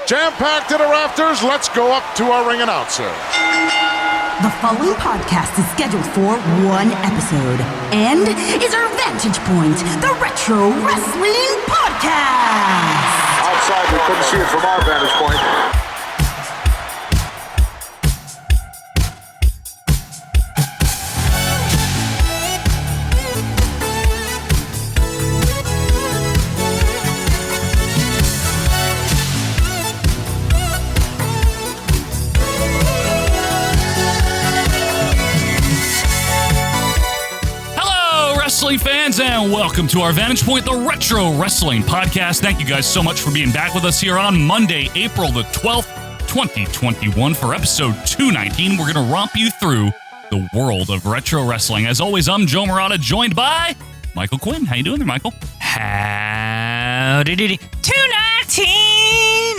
Jam-packed to the rafters, let's go up to our ring announcer. The following podcast is scheduled for one episode and is our Vantage Point, the Retro Wrestling Podcast. Outside, we couldn't see it from our vantage point. Wrestling fans, and welcome to our Vantage Point, the Retro Wrestling Podcast. Thank you guys so much for being back with us here on Monday, April the 12th, 2021 for episode 219. We're going to romp you through the world of retro wrestling. As always, I'm Joe Murata, joined by Michael Quinn. How you doing there, Michael? Howdy doody. 219!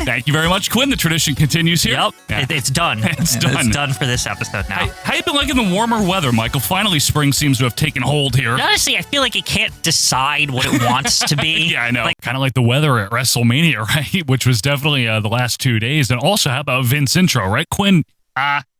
Thank you very much, Quinn. The tradition continues here. Yep, Yeah. it's done. It's done. It's done for this episode now. How you been liking the warmer weather, Michael? Finally, spring seems to have taken hold here. Honestly, I feel like it can't decide what it wants to be. Yeah, I know. Kind of like the weather at WrestleMania, right? Which was definitely the last 2 days. And also, how about Vince intro, right? Quinn,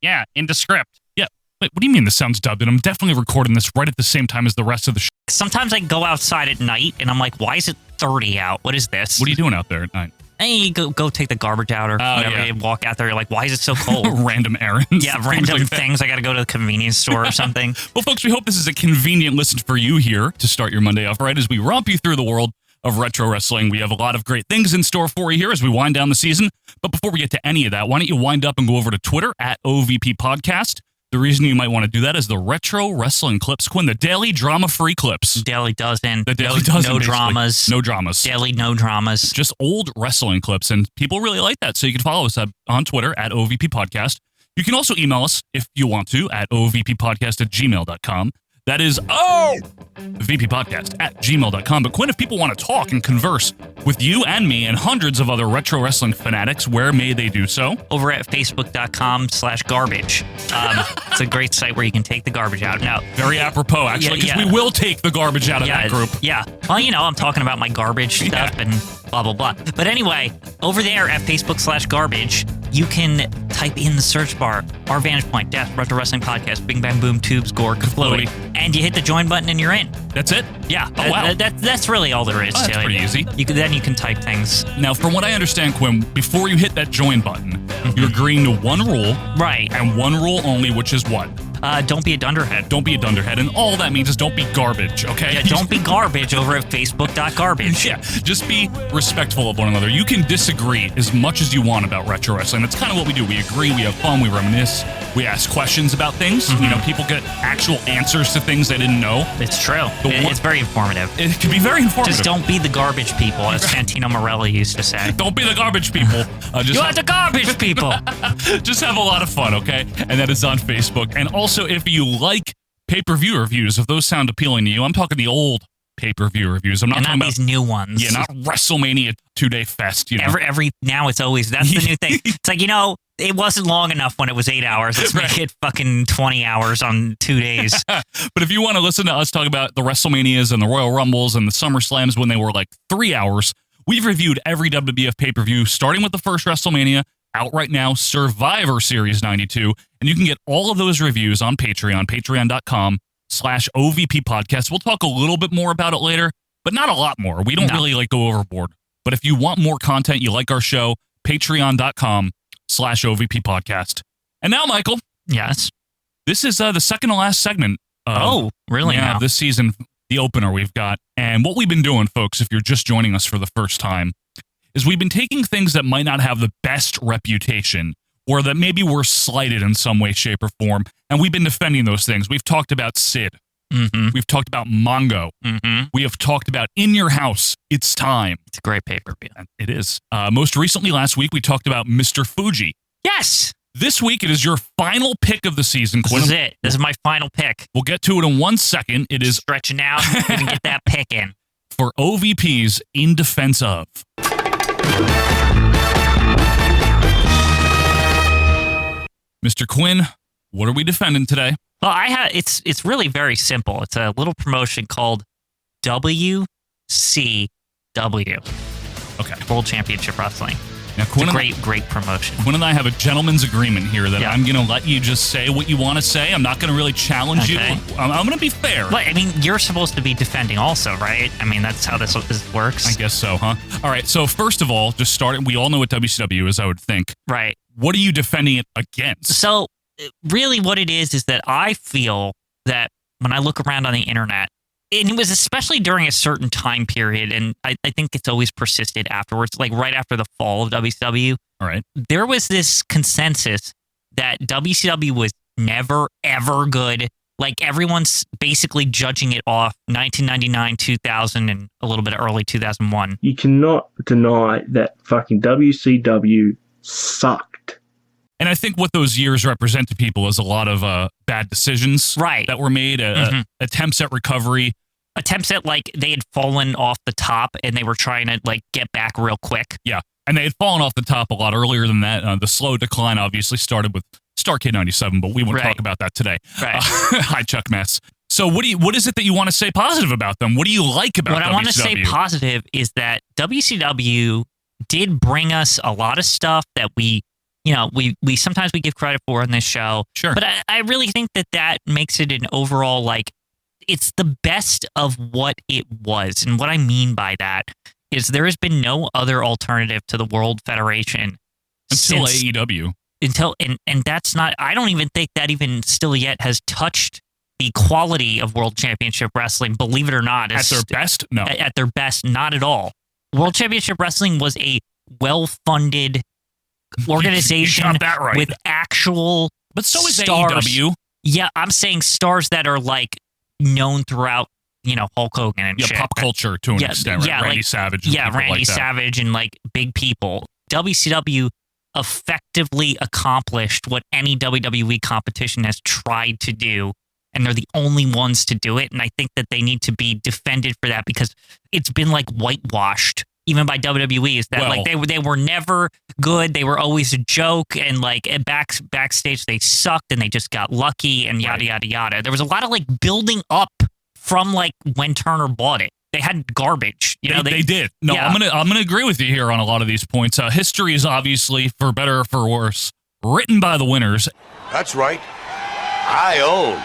yeah, in the script. Yeah. Wait, what do you mean this sounds dubbed? And I'm definitely recording this right at the same time as the rest of the show. Sometimes I go outside at night and I'm like, why is it 30 out? What is this? What are you doing out there at night? And you go take the garbage out or whatever. Yeah. You walk out there, you're like, why is it so cold? Random errands. Yeah, random things. I got to go to the convenience store or something. Well, folks, we hope this is a convenient listen for you here to start your Monday off right as we romp you through the world of retro wrestling. We have a lot of great things in store for you here as we wind down the season. But before we get to any of that, why don't you wind up and go over to Twitter at OVP Podcast. The reason you might want to do that is the Retro Wrestling Clips. Quinn, the daily drama-free clips. Daily dozen. The daily dozen, No basically. dramas. No dramas. Daily no dramas. Just old wrestling clips, and people really like that. So you can follow us on Twitter at OVP Podcast. You can also email us if you want to at ovppodcast@gmail.com. That is VPPodcast@gmail.com. But Quinn, if people want to talk and converse with you and me and hundreds of other retro wrestling fanatics, where may they do so? Over at facebook.com/garbage. It's a great site where you can take the garbage out. Now, Very apropos, actually, because we will take the garbage out of that group. Yeah. Well, I'm talking about my garbage stuff and blah, blah, blah. But anyway, over there at facebook.com/garbage, you can type in the search bar, our Vantage Point, Death, Retro Wrestling Podcast, Bing Bang Boom, Tubes, Gore, Floaty, and you hit the join button and you're in. That's it? Yeah. Oh, wow. That's really all there is Oh, to that's it. pretty easy. Then you can type things. Now, from what I understand, Quinn, before you hit that join button, you're agreeing to one rule. Right. And one rule only, which is what? Don't be a dunderhead. Don't be a dunderhead. And all that means is don't be garbage, okay? Yeah, don't be garbage over at facebook.garbage. Yeah, just be respectful of one another. You can disagree as much as you want about retro wrestling. That's kind of what we do. We agree, we have fun, we reminisce, we ask questions about things. You know, people get actual answers to things they didn't know. It's true. It's very informative. It can be very informative. Just don't be the garbage people, as Santino Morelli used to say. Don't be the garbage people. You are the garbage people. Just have a lot of fun, okay? And that is on Facebook. And also, if you like pay-per-view reviews, if those sound appealing to you, I'm talking the old pay-per-view reviews. I'm not talking not about these new ones. Yeah, not WrestleMania 2-day fest. You know? Every now it's always that's the new thing. It's like it wasn't long enough when it was 8 hours. Let's make it fucking 20 hours on 2 days. But if you want to listen to us talk about the WrestleManias and the Royal Rumbles and the SummerSlams when they were like 3 hours, we've reviewed every WWF pay-per-view, starting with the first WrestleMania, out right now, Survivor Series 92. And you can get all of those reviews on Patreon, patreon.com/OVP Podcast. We'll talk a little bit more about it later, but not a lot more. We don't really go overboard. But if you want more content, you like our show, patreon.com/OVP Podcast. And now, Michael. Yes. This is the second to last segment. Really? Yeah, now? this season, the opener we've got. And what we've been doing, folks, if you're just joining us for the first time, is we've been taking things that might not have the best reputation or that maybe were slighted in some way, shape, or form, and we've been defending those things. We've talked about Sid. Mm-hmm. We've talked about Mongo. Mm-hmm. We have talked about In Your House, It's Time. It's a great pay-per-view. It is. Most recently, last week, we talked about Mr. Fuji. Yes! This week, it is your final pick of the season, Quinn. This is it. This is my final pick. We'll get to it in 1 second. It is stretching out. We can get that pick in. For OVP's In Defense Of. Mr. Quinn, what are we defending today? Well, it's really very simple. It's a little promotion called WCW. Okay. World Championship Wrestling. Now, It's a great promotion. Quinn and I have a gentleman's agreement here that Yeah. I'm going to let you just say what you want to say. I'm not going to really challenge Okay. you. I'm going to be fair. But I mean, you're supposed to be defending also, right? I mean, that's how this works. I guess so, huh? All right. So first of all, just starting. We all know what WCW is, I would think. Right. What are you defending it against? So really what it is that I feel that when I look around on the internet, and it was especially during a certain time period, and I think it's always persisted afterwards, like right after the fall of WCW, All right. there was this consensus that WCW was never, ever good. Like everyone's basically judging it off 1999, 2000, and a little bit early 2001. You cannot deny that fucking WCW sucked. And I think what those years represent to people is a lot of bad decisions Right. that were made, attempts at recovery. Attempts at like they had fallen off the top and they were trying to like get back real quick. Yeah. And they had fallen off the top a lot earlier than that. The slow decline obviously started with Starrcade 97, but we won't Right. talk about that today. Right. Hi, Chuck Mess. So what is it that you want to say positive about them? What do you like about What WCW? I want to say positive is that WCW did bring us a lot of stuff that we sometimes we give credit for in this show. Sure. But I really think that makes it an overall, like, it's the best of what it was. And what I mean by that is there has been no other alternative to the World Federation Until since- AEW. and that's not, I don't even think that even still yet has touched the quality of World Championship Wrestling, believe it or not. At their best? No. At their best, not at all. World Championship Wrestling was a well-funded organization You got that right. with actual But so is stars. AEW. Yeah, I'm saying stars that are like known throughout, Hulk Hogan and Yeah, shit. pop culture to an extent, right? Randy like, Savage. And yeah, people Randy like that. Savage and like big people. WCW effectively accomplished what any WWE competition has tried to do, and they're the only ones to do it. And I think that they need to be defended for that because it's been like whitewashed, even by WWE. Is that Well- like they were never good? They were always a joke, and like backstage they sucked, and they just got lucky, and yada yada yada. There was a lot of like building up from like when Turner bought it. They had garbage, They did. No, Yeah. I'm gonna agree with you here on a lot of these points. History is obviously, for better or for worse, written by the winners. That's right. I own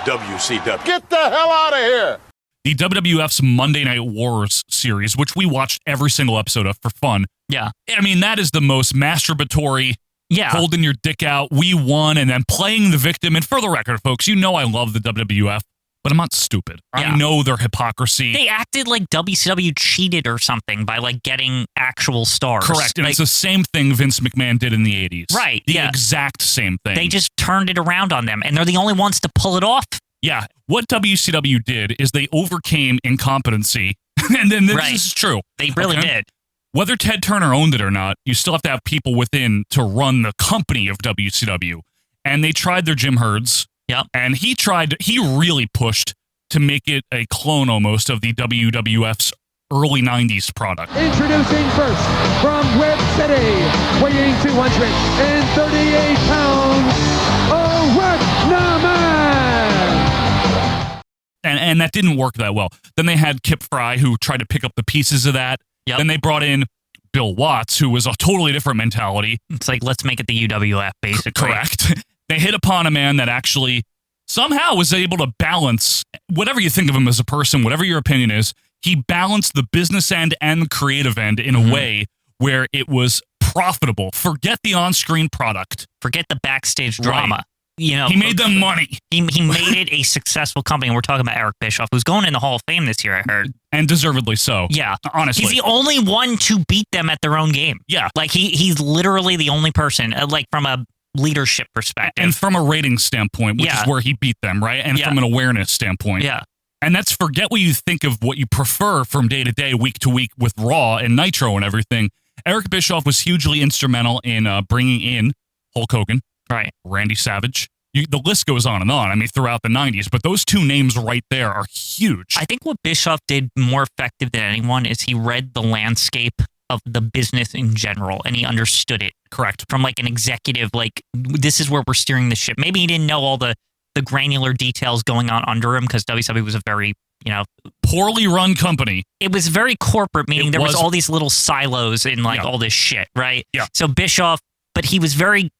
WCW. Get the hell out of here! The WWF's Monday Night Wars series, which we watched every single episode of for fun. Yeah. I mean, that is the most masturbatory, Yeah. holding your dick out, we won, and then playing the victim. And for the record, folks, you know I love the WWF, but I'm not stupid. Yeah. I know their hypocrisy. They acted like WCW cheated or something by like getting actual stars. Correct. And Like, it's the same thing Vince McMahon did in the 80s. Right, The yeah. exact same thing. they just turned it around on them, and they're the only ones to pull it off. Yeah. What WCW did is they overcame incompetency. And then this Right. is true. They really Okay? did. Whether Ted Turner owned it or not, you still have to have people within to run the company of WCW. And they tried their Jim Herds. Yep. And he really pushed to make it a clone almost of the WWF's early 90s product. Introducing first from Web City, weighing 238 pounds, Eric Naman. And that didn't work that well. Then they had Kip Fry, who tried to pick up the pieces of that. Yep. Then they brought in Bill Watts, who was a totally different mentality. It's like, let's make it the UWF, basically. Correct. They hit upon a man that actually somehow was able to balance, whatever you think of him as a person, whatever your opinion is, he balanced the business end and the creative end in a way where it was profitable. Forget the on-screen product. Forget the backstage Right. drama. You know, He made them money. He made it a successful company. And we're talking about Eric Bischoff, who's going in the Hall of Fame this year, I heard. And deservedly so. Yeah. Honestly. He's the only one to beat them at their own game. Yeah. Like, he's literally the only person, like, from a leadership perspective. And from a rating standpoint, which Yeah. is where he beat them, right? And Yeah. from an awareness standpoint. Yeah. And that's forget what you think of what you prefer from day to day, week to week with Raw and Nitro and everything. Eric Bischoff was hugely instrumental in bringing in Hulk Hogan, Right. Randy Savage. The list goes on and on. I mean, throughout the 90s, but those two names right there are huge. I think what Bischoff did more effective than anyone is he read the landscape of the business in general, and he understood it. Correct. From like an executive, like, this is where we're steering the ship. Maybe he didn't know all the granular details going on under him because WCW was a very, Poorly run company. It was very corporate, meaning there was all these little silos in all this shit, right? Yeah. So Bischoff, but he was very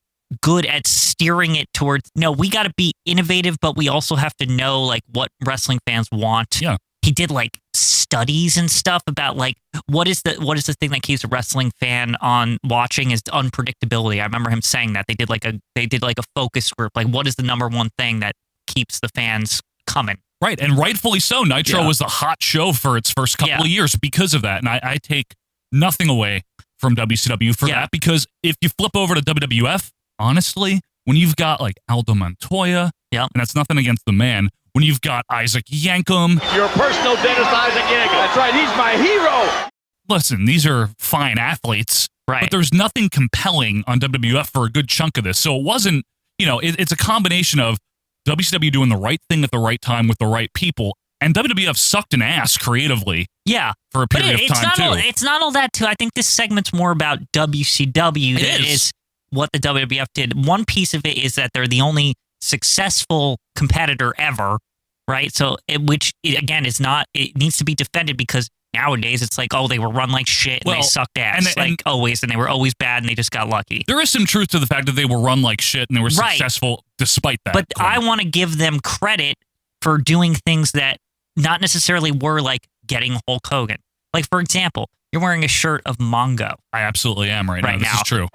good at steering it towards, no, we got to be innovative, but we also have to know like what wrestling fans want. Yeah. He did like studies and stuff about like what is the thing that keeps a wrestling fan on watching is unpredictability. I remember him saying that they did like a focus group, like what is the number one thing that keeps the fans coming. Right, and rightfully so. Nitro was the hot show for its first couple of years because of that, and I take nothing away from WCW for that, because if you flip over to WWF, honestly, when you've got like Aldo Montoya, and that's nothing against the man, when you've got Isaac Yankem. Your personal dentist, Isaac Yankem. That's right, he's my hero. Listen, these are fine athletes, but there's nothing compelling on WWF for a good chunk of this. So it wasn't, it's a combination of WCW doing the right thing at the right time with the right people, and WWF sucked an ass creatively. Yeah, for a period of time too. It's not all that too. I think this segment's more about WCW than it is what the WWF did. One piece of it is that they're the only successful competitor ever, right? So, which again is not. It needs to be defended because nowadays it's like, oh, they were run like shit and they sucked ass, and always, and they were always bad and they just got lucky. There is some truth to the fact that they were run like shit and they were successful despite that. But I want to give them credit for doing things that not necessarily were like getting Hulk Hogan. Like, for example, you're wearing a shirt of Mongo. I absolutely am right now. This is true.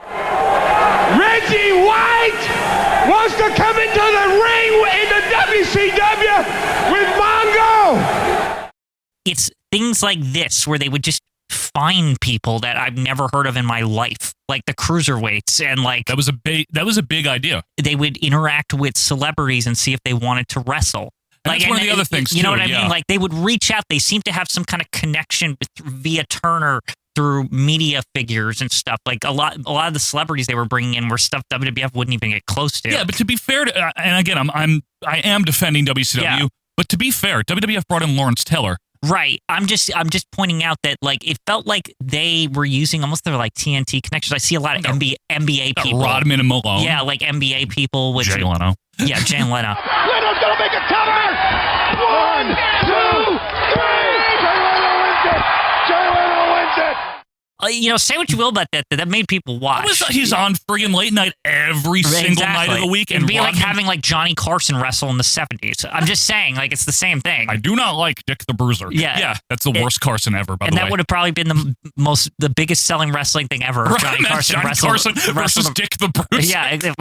Reggie White wants to come into the ring in the WCW with Mongo. It's things like this where they would just find people that I've never heard of in my life, like the cruiserweights, and like that was a big idea. They would interact with celebrities and see if they wanted to wrestle. That's one of the other things, you know what I yeah. mean? Like they would reach out. They seem to have some kind of connection via Turner through media figures and stuff. Like a lot of the celebrities they were bringing in were stuff WWF wouldn't even get close to. Yeah, but to be fair, and again, I am defending WCW, but to be fair, WWF brought in Lawrence Taylor. Right. I'm just pointing out that like it felt like they were using almost their like TNT connections. I see a lot of NBA people. Rodman and Malone. Yeah, like NBA people. Which Jay Leno. Yeah, Jay Leno. Leno's gonna make a cover. 1, 2, 3. Jay Leno wins it. Jay Leno wins it. Say what you will about that. That made people watch. He's on friggin' late night every single night of the week. It'd be like having like Johnny Carson wrestle in the 70s. I'm just saying, like, it's the same thing. I do not like Dick the Bruiser. Yeah. That's the worst Carson ever, by the way. And that would have probably been the biggest selling wrestling thing ever. Right, Johnny Carson versus Dick the Bruiser. Yeah,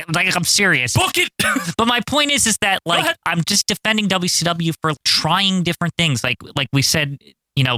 like I'm serious. Book it! But my point is that, like, I'm just defending WCW for trying different things. Like we said,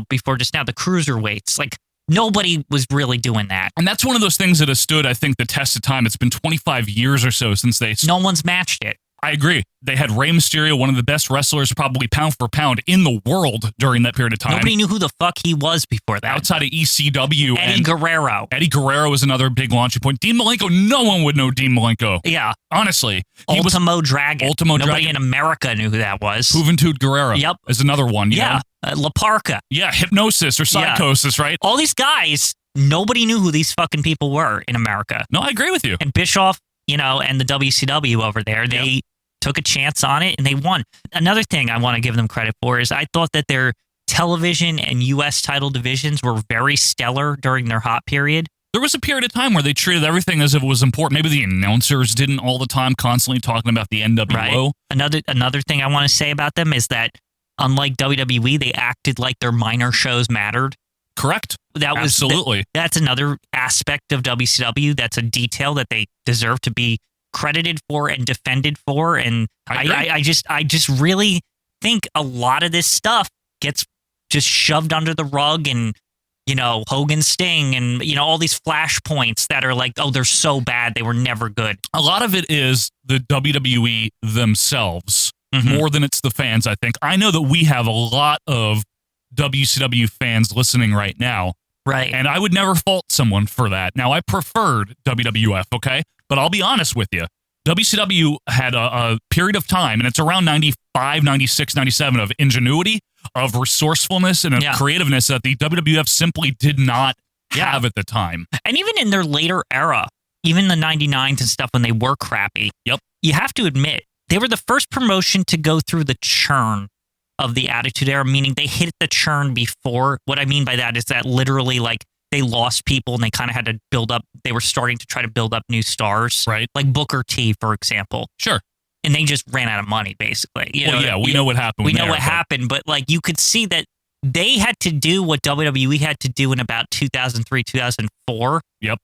before just now, the cruiserweights. Like, nobody was really doing that. And that's one of those things that has stood, I think, the test of time. It's been 25 years or so since they... No one's matched it. I agree. They had Rey Mysterio, one of the best wrestlers, probably pound for pound, in the world during that period of time. Nobody knew who the fuck he was before that. Outside of ECW. Eddie Guerrero. Eddie Guerrero was another big launching point. Dean Malenko, no one would know Dean Malenko. Yeah. Honestly. Ultimo Dragon. Nobody Dragon. in America knew who that was. Juventud Guerrera. Yep. Is another one. Yeah. La Parka. Yeah, Hypnosis or Psychosis, right? All these guys, nobody knew who these fucking people were in America. No, I agree with you. And Bischoff, and the WCW over there, they took a chance on it and they won. Another thing I want to give them credit for is I thought that their television and U.S. title divisions were very stellar during their hot period. There was a period of time where they treated everything as if it was important. Maybe the announcers didn't all the time constantly talking about the NWO. Right. Another thing I want to say about them is that unlike WWE, they acted like their minor shows mattered. Correct. Absolutely. That's another aspect of WCW. That's a detail that they deserve to be credited for and defended for. And I just really think a lot of this stuff gets just shoved under the rug, and Hogan Sting and all these flashpoints that are like, oh, they're so bad, they were never good. A lot of it is the WWE themselves more than it's the fans, I think. I know that we have a lot of WCW fans listening right now. Right. And I would never fault someone for that. Now, I preferred WWF, okay? But I'll be honest with you. WCW had a period of time, and it's around 95, 96, 97, of ingenuity, of resourcefulness, and of creativeness that the WWF simply did not have at the time. And even in their later era, even the 99s and stuff when they were crappy, you have to admit, they were the first promotion to go through the churn of the Attitude Era, meaning they hit the churn before. What I mean by that is that literally, like, they lost people and they kind of had to build up. They were starting to try to build up new stars, Right. like Booker T, for example. Sure. And they just ran out of money, basically. We know what happened. We know what but- happened, but like you could see that they had to do what WWE had to do in about 2003, 2004. Yep.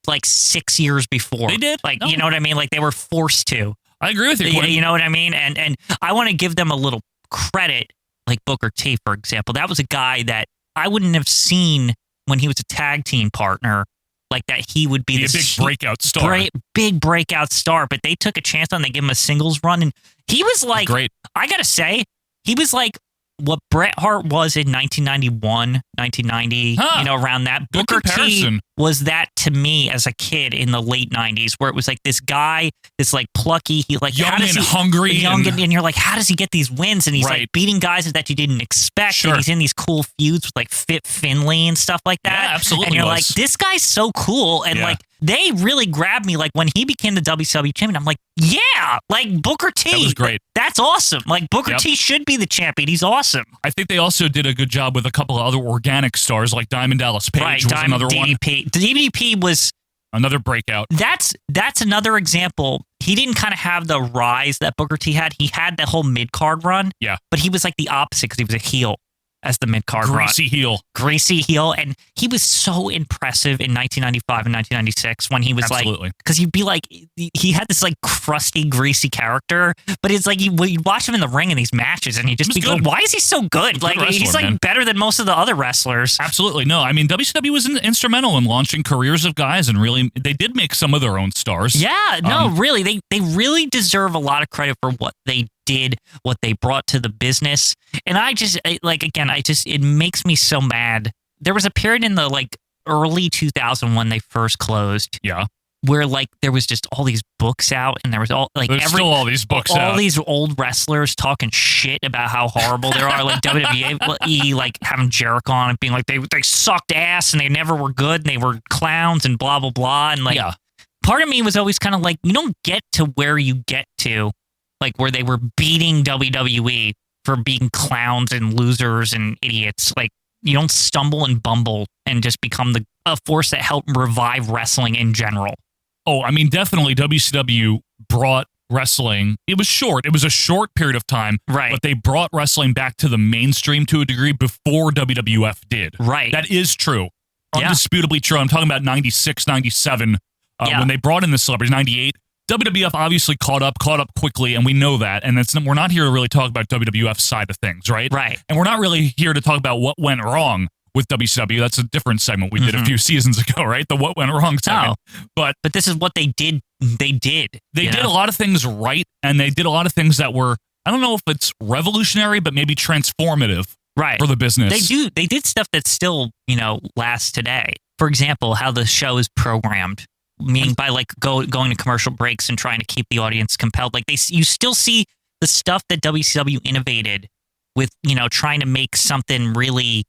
Like 6 years before. They did. Like, No. you know what I mean? Like they were forced to. I agree with you, Quinn. You know what I mean? And I want to give them a little credit, like Booker T, for example. That was a guy that I wouldn't have seen when he was a tag team partner, like that he would be Be a this big breakout star. big breakout star. But they took a chance on, they gave him a singles run. And he was like, Great. I got to say, he was like what Bret Hart was in 1991, 1990, Huh. you know, around that. Good Booker T comparison. was that to me as a kid in the late 90s, where it was like this guy, this like plucky, he like Young how does and he, hungry young and- and you're like, how does he get these wins? And he's Right. like beating guys that you didn't expect. Sure. And he's in these cool feuds with like Fit Finley and stuff like that. Yeah, absolutely And you're was. like, this guy's so cool. And Yeah. like they really grabbed me. Like when he became the WCW champion, I'm like, yeah, like Booker T. That was great. That's awesome. Like Booker Yep. T should be the champion. He's awesome. I think they also did a good job with a couple of other organic stars, like Diamond Dallas Page Right. was Diamond another one. DDP. DDP was Another breakout. that's another example. He didn't kind of have the rise that Booker T had. He had the whole mid card run. Yeah. But he was like the opposite because he was a heel as the mid card run. Greasy heel. Greasy heel. And he was so impressive in 1995 and 1996 when he was Absolutely. like, because you'd be like, he had this like crusty, greasy character, but it's like you'd watch him in the ring in these matches and he'd just He be was like, good. why is he so good? Like wrestler, he's like man. better than most of the other wrestlers. Absolutely. No, I mean, WCW was instrumental in launching careers of guys, and really, they did make some of their own stars. Yeah, no, really, they really deserve a lot of credit for what they did, what they brought to the business. And it makes me so mad. There was a period in the like early 2000 when they first closed, Yeah. where like there was just all these books out, and there was all like There's still all these books all out. these old wrestlers talking shit about how horrible they are, like WWE, like having Jericho on and being like they sucked ass and they never were good and they were clowns and blah blah blah, and like. Yeah. Part of me was always kind of like, you don't get to where you get to, like where they were beating WWE for being clowns and losers and idiots. Like, you don't stumble and bumble and just become a force that helped revive wrestling in general. Oh, I mean, definitely WCW brought wrestling. It was short. It was a short period of time. Right. But they brought wrestling back to the mainstream to a degree before WWF did. Right. That is true. Yeah. Undisputably true. I'm talking about 96, 97, Yeah. when they brought in the celebrities, 98. WWF obviously caught up quickly, and we know that. And we're not here to really talk about WWF's side of things, right? Right. And we're not really here to talk about what went wrong with WCW. That's a different segment we did a few seasons ago, right? The what went wrong segment. But this is what they did. They did a lot of things right, and they did a lot of things that were, I don't know if it's revolutionary, but maybe transformative right for the business. They did stuff that still, lasts today. For example, how the show is programmed. Meaning by like going to commercial breaks and trying to keep the audience compelled. Like you still see the stuff that WCW innovated with, trying to make something really,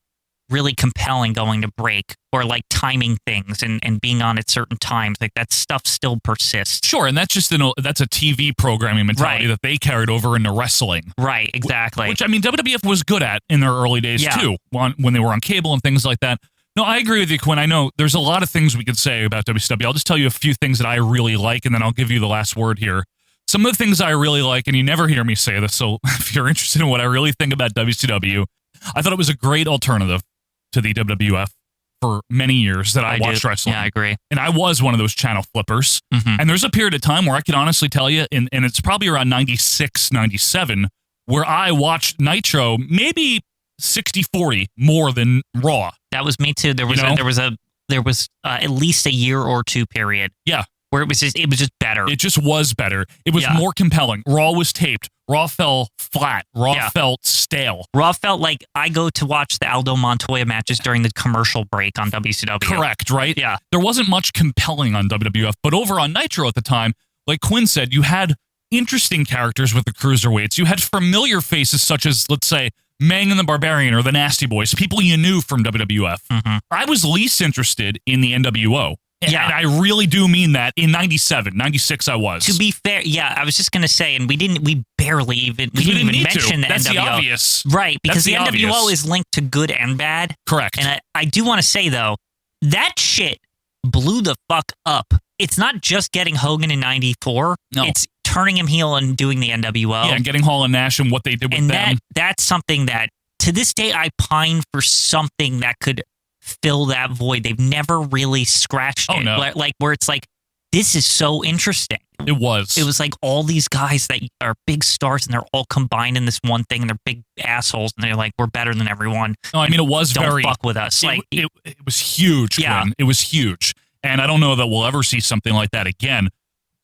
really compelling going to break, or like timing things and being on at certain times. Like that stuff still persists. Sure, and that's just that's a TV programming mentality Right. that they carried over into wrestling. Right, exactly. Which, I mean, WWF was good at in their early days Yeah. too, when they were on cable and things like that. No, I agree with you, Quinn. I know there's a lot of things we could say about WCW. I'll just tell you a few things that I really like, and then I'll give you the last word here. Some of the things I really like, and you never hear me say this, so if you're interested in what I really think about WCW, I thought it was a great alternative to the WWF for many years that I watched wrestling. Yeah, I agree. And I was one of those channel flippers. Mhm. And there's a period of time where I can honestly tell you, and it's probably around 96, 97, where I watched Nitro maybe 60-40 more than Raw. That was me too. There was at least a year or two period. Yeah. Where it was just better. It just was better. It was Yeah. more compelling. Raw was taped. Raw fell flat. Raw Yeah. felt stale. Raw felt like I go to watch the Aldo Montoya matches during the commercial break on WCW. Correct, right? Yeah. There wasn't much compelling on WWF, but over on Nitro at the time, like Quinn said, you had interesting characters with the cruiserweights. You had familiar faces such as, let's say, Mang and the Barbarian or the Nasty Boys, people you knew from WWF. Mhm. I was least interested in the NWO. Yeah. And I really do mean that. In 97, 96 I was. To be fair, yeah, I was just going to say, and we didn't even didn't need mention to. the That's NWO. the obvious. Right, because That's the the NWO obvious. is linked to good and bad. Correct. And I do want to say, though, that shit blew the fuck up. It's not just getting Hogan in 94. No. It's turning him heel and doing the NWO. Yeah, and getting Hall and Nash and what they did with and them. that's something that, to this day, I pine for something that could fill that void. They've never really scratched it. no. Like where it's like, this is so interesting. It was. It was like all these guys that are big stars and they're all combined in this one thing and they're big assholes and they're like, we're better than everyone. No, I mean, it was Don't very... fuck with us. Like it was huge, Yeah. Quinn. It was huge. And I don't know that we'll ever see something like that again.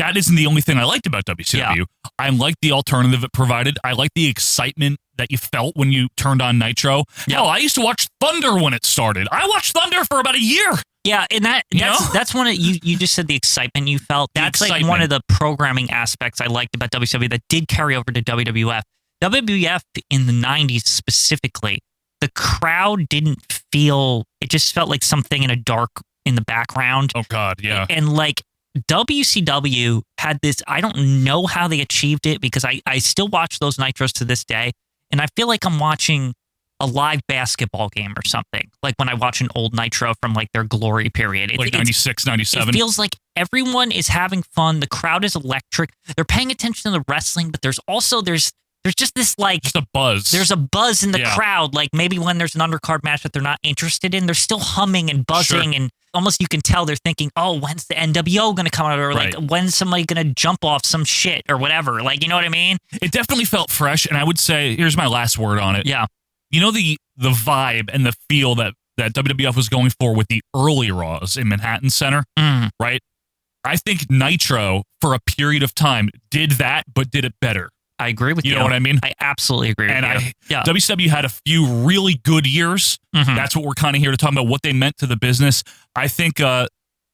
That isn't the only thing I liked about WCW. Yeah. I liked the alternative it provided. I liked the excitement that you felt when you turned on Nitro. Yeah. Oh, I used to watch Thunder when it started. I watched Thunder for about a year. Yeah, and that's one of you just said the excitement you felt. That's like one of the programming aspects I liked about WCW that did carry over to WWF. WWF in the 90s specifically, the crowd didn't feel, it just felt like something in the background. Oh God, yeah. And like WCW had this, I don't know how they achieved it because I still watch those Nitros to this day. And I feel like I'm watching a live basketball game or something. Like when I watch an old Nitro from like their glory period. Like 96, 97. It feels like everyone is having fun. The crowd is electric. They're paying attention to the wrestling, but there's just this like... Just a buzz. There's a buzz in the Yeah. crowd. Like maybe when there's an undercard match that they're not interested in, they're still humming and buzzing Sure. and almost you can tell they're thinking, oh, when's the NWO going to come out? Or like, Right. when's somebody going to jump off some shit or whatever? Like, you know what I mean? It definitely felt fresh, and I would say, here's my last word on it. Yeah. You know the vibe and the feel that WWF was going for with the early Raws in Manhattan Center, right? I think Nitro, for a period of time, did that, but did it better. I agree with you. You know what I mean? I absolutely agree with you. WCW had a few really good years. Mhm. That's what we're kind of here to talk about, what they meant to the business. I think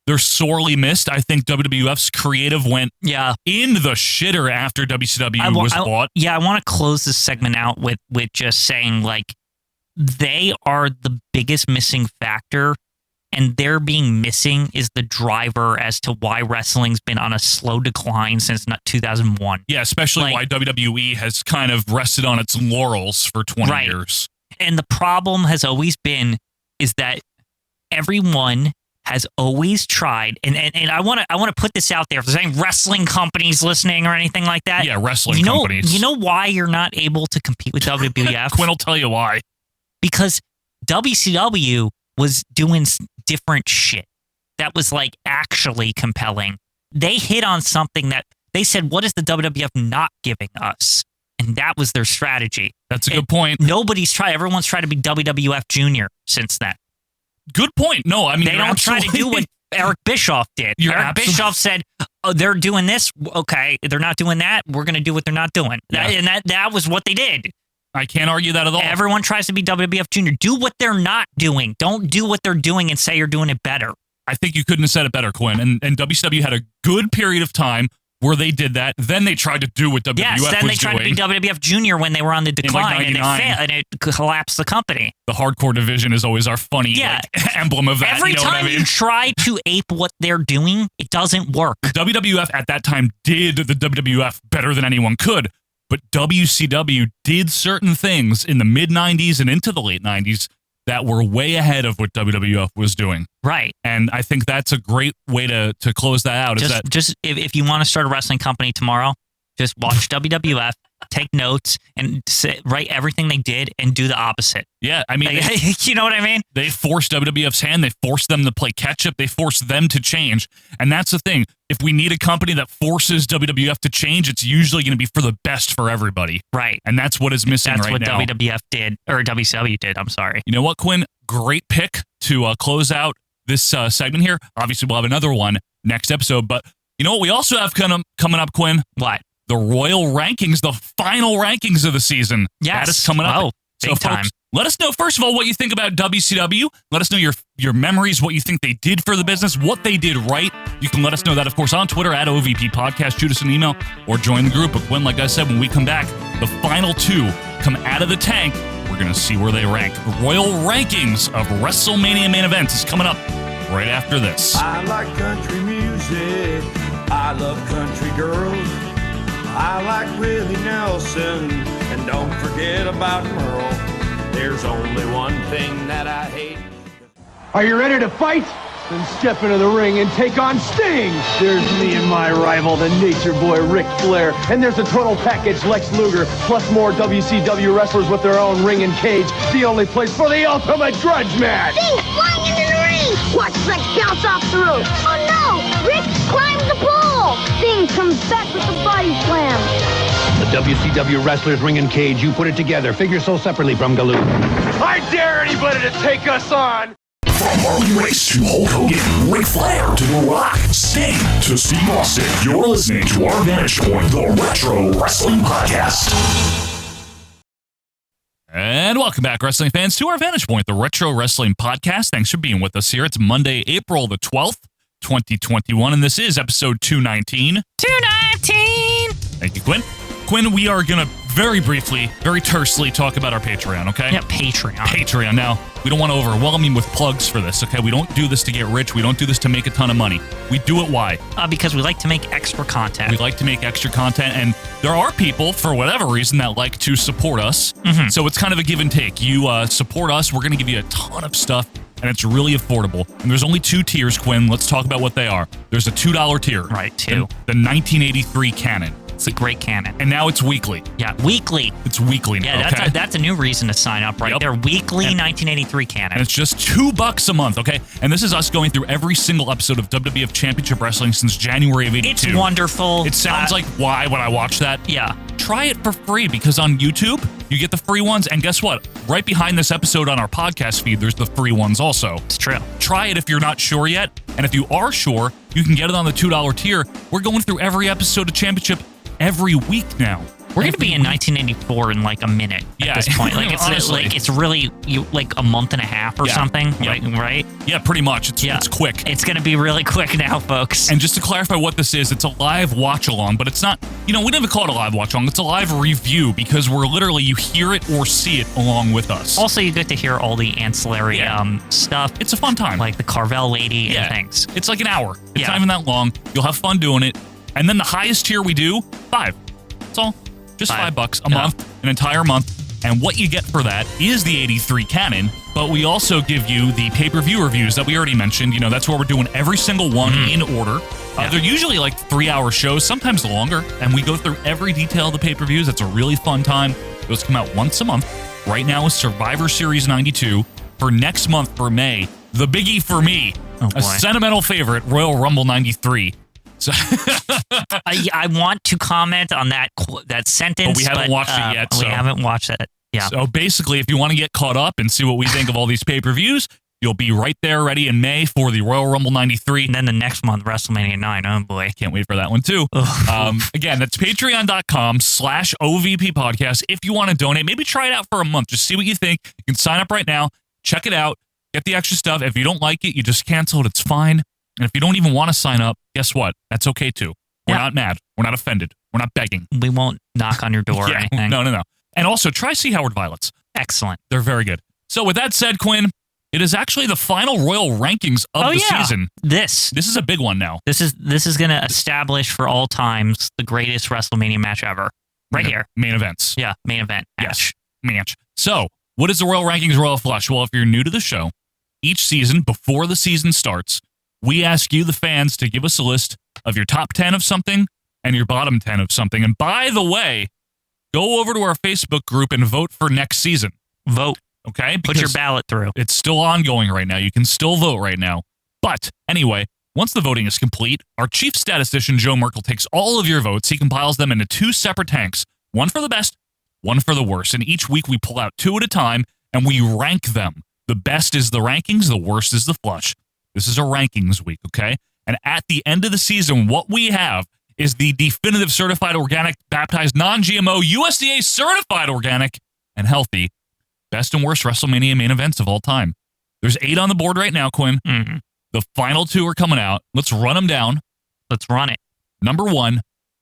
they're sorely missed. I think WWF's creative went in the shitter after WCW was bought. Yeah, I want to close this segment out with just saying, like, they are the biggest missing factor, and their being missing is the driver as to why wrestling's been on a slow decline since 2001. Yeah, especially why WWE has kind of rested on its laurels for 20 Right. years. And the problem has always been is that everyone has always tried, and I want to put this out there. If there's any wrestling companies listening or anything like that, Yeah, wrestling companies. You know why you're not able to compete with WWF? Quinn will tell you why. Because WCW was doing different shit that was like actually compelling. They hit on something that they said, what is the WWF not giving us? And that was their strategy. That's a good point. Nobody's tried. Everyone's tried to be WWF Junior since then. Good point. No, I mean, they you're don't try to do what Eric Bischoff did. You're Eric Bischoff said, oh, they're doing this. Okay, they're not doing that. We're going to do what they're not doing. And that was what they did. I can't argue that at all. Everyone tries to be WWF Junior. Do what they're not doing. Don't do what they're doing and say you're doing it better. I think you couldn't have said it better, Quinn. And WCW had a good period of time where they did that. Then they tried to do what WWF Yes, then was they tried doing. to be WWF Junior when they were on the decline, and it 99. failed, and it collapsed the company. The hardcore division is always our funny emblem of that. Every you know time what I mean? you try to ape what they're doing, it doesn't work. WWF at that time did the WWF better than anyone could, but WCW did certain things in the mid-90s and into the late 90s that were way ahead of what WWF was doing. Right. And I think that's a great way to close that out. Just if you want to start a wrestling company tomorrow, just watch WWF, take notes, and write everything they did and do the opposite. Yeah, I mean, you know what I mean? They forced WWF's hand. They forced them to play catch up. They forced them to change. And that's the thing. If we need a company that forces WWF to change, it's usually going to be for the best for everybody. Right. And that's what is missing That's right what now. WWF did, or WCW did. I'm sorry. You know what, Quinn? Great pick to close out this segment here. Obviously, we'll have another one next episode. But you know what we also have coming up, Quinn? What? The Royal Rankings, the final rankings of the season. Yes. That is coming up. Oh, so, big time. folks, let us know, first of all, what you think about WCW. Let us know your memories, what you think they did for the business, what they did right. You can let us know that, of course, on Twitter at OVP Podcast. Shoot us an email or join the group. But Quinn, like I said, when we come back, the final two come out of the tank. We're going to see where they rank. The Royal Rankings of WrestleMania main events is coming up right after this. I like country music. I love country girls. I like Willie Nelson. And don't forget about Merle. There's only one thing that I hate. Are you ready to fight? Then step into the ring and take on Sting. There's me and my rival, the Nature Boy Ric Flair. And there's a total package, Lex Luger, plus more WCW wrestlers with their own ring and cage. The only place for the ultimate grudge match. Sting flying into the ring. Watch Lex bounce off the roof. Oh no! Rick climbs the pole. Sting comes back with the body slam. The WCW Wrestlers Ring and Cage, you put it together. Figure so separately from Galoo. I dare anybody to take us on. From Harley Race to Hulk Hogan, Ric Flair to The Rock, Sting to Steve Austin, you're listening to our Vantage Point, the Retro Wrestling Podcast. And welcome back, wrestling fans, to our Vantage Point, the Retro Wrestling Podcast. Thanks for being with us here. It's Monday, April the 12th, 2021, and this is episode 219. 219! Thank you, Quinn. Quinn, we are going to very briefly, very tersely talk about our Patreon, okay? Yeah, Patreon. Patreon. Now, we don't want to overwhelm you with plugs for this, okay? We don't do this to get rich. We don't do this to make a ton of money. We do it why? Because we like to make extra content. We like to make extra content, and there are people, for whatever reason, that like to support us. Mm-hmm. So it's kind of a give and take. You support us, we're going to give you a ton of stuff, and it's really affordable. And there's only two tiers, Quinn. Let's talk about what they are. There's a $2 tier. Right, two. The 1983 canon. It's a great canon. And now it's weekly. Yeah, weekly. It's weekly now, yeah, that's a new reason to sign up right there. Weekly 1983 canon. And it's just $2 a month, okay? And this is us going through every single episode of WWF Championship Wrestling since January of 82. It's wonderful. It sounds like why when I watch that? Yeah. Try it for free because on YouTube, you get the free ones. And guess what? Right behind this episode on our podcast feed, there's the free ones also. It's true. Try it if you're not sure yet. And if you are sure, you can get it on the $2 tier. We're going through every episode of Championship every week now. We're going to be in 1984 in like a minute at this point. Like it's honestly, it's really like a month and a half or something, right? Yeah, pretty much. It's quick. It's going to be really quick now, folks. And just to clarify what this is, it's a live watch along, but it's not, we don't even call it a live watch along. It's a live review because we're literally, you hear it or see it along with us. Also, you get to hear all the ancillary stuff. It's a fun time. Like the Carvel lady and things. It's like an hour. It's not even that long. You'll have fun doing it. And then the highest tier we do, $5. That's all. Just $5 a month, an entire month. And what you get for that is the 83 canon, but we also give you the pay-per-view reviews that we already mentioned. You know, that's where we're doing every single one in order. They're usually like 3-hour shows, sometimes longer, and we go through every detail of the pay-per-views. It's a really fun time. Those come out once a month. Right now is Survivor Series 92. For next month, for May, the biggie for me, a sentimental favorite, Royal Rumble 93. So I want to comment on that sentence, but we haven't watched it yet. We haven't watched it. Yeah. So basically, if you want to get caught up and see what we think of all these pay-per-views, you'll be right there ready in May for the Royal Rumble 93. And then the next month, WrestleMania 9. Oh, boy. Can't wait for that one, too. Again, that's patreon.com/OVP podcast. If you want to donate, maybe try it out for a month. Just see what you think. You can sign up right now. Check it out. Get the extra stuff. If you don't like it, you just cancel it. It's fine. And if you don't even want to sign up, guess what? That's okay, too. We're not mad. We're not offended. We're not begging. We won't knock on your door or anything. No. And also, try Sea Howard Violets. Excellent. They're very good. So with that said, Quinn, it is actually the final Royal rankings of the season. This is a big one now. This is going to establish for all times the greatest WrestleMania match ever. Right here. Main events. Yeah, main event. Yes. Match. So, what is the Royal Rankings Royal Flush? Well, if you're new to the show, each season, before the season starts, we ask you, the fans, to give us a list of your top 10 of something and your bottom 10 of something. And by the way, go over to our Facebook group and vote for next season. Vote. Okay? Put your ballot through. It's still ongoing right now. You can still vote right now. But anyway, once the voting is complete, our chief statistician, Joe Merkel, takes all of your votes. He compiles them into 2 separate tanks, one for the best, one for the worst. And each week we pull out 2 at a time and we rank them. The best is the rankings, the worst is the flush. This is a rankings week, okay? And at the end of the season, what we have is the definitive certified organic, baptized, non-GMO, USDA certified organic and healthy best and worst WrestleMania main events of all time. There's 8 on the board right now, Quinn. Mm-hmm. The final 2 are coming out. Let's run them down. Let's run it. Number 1,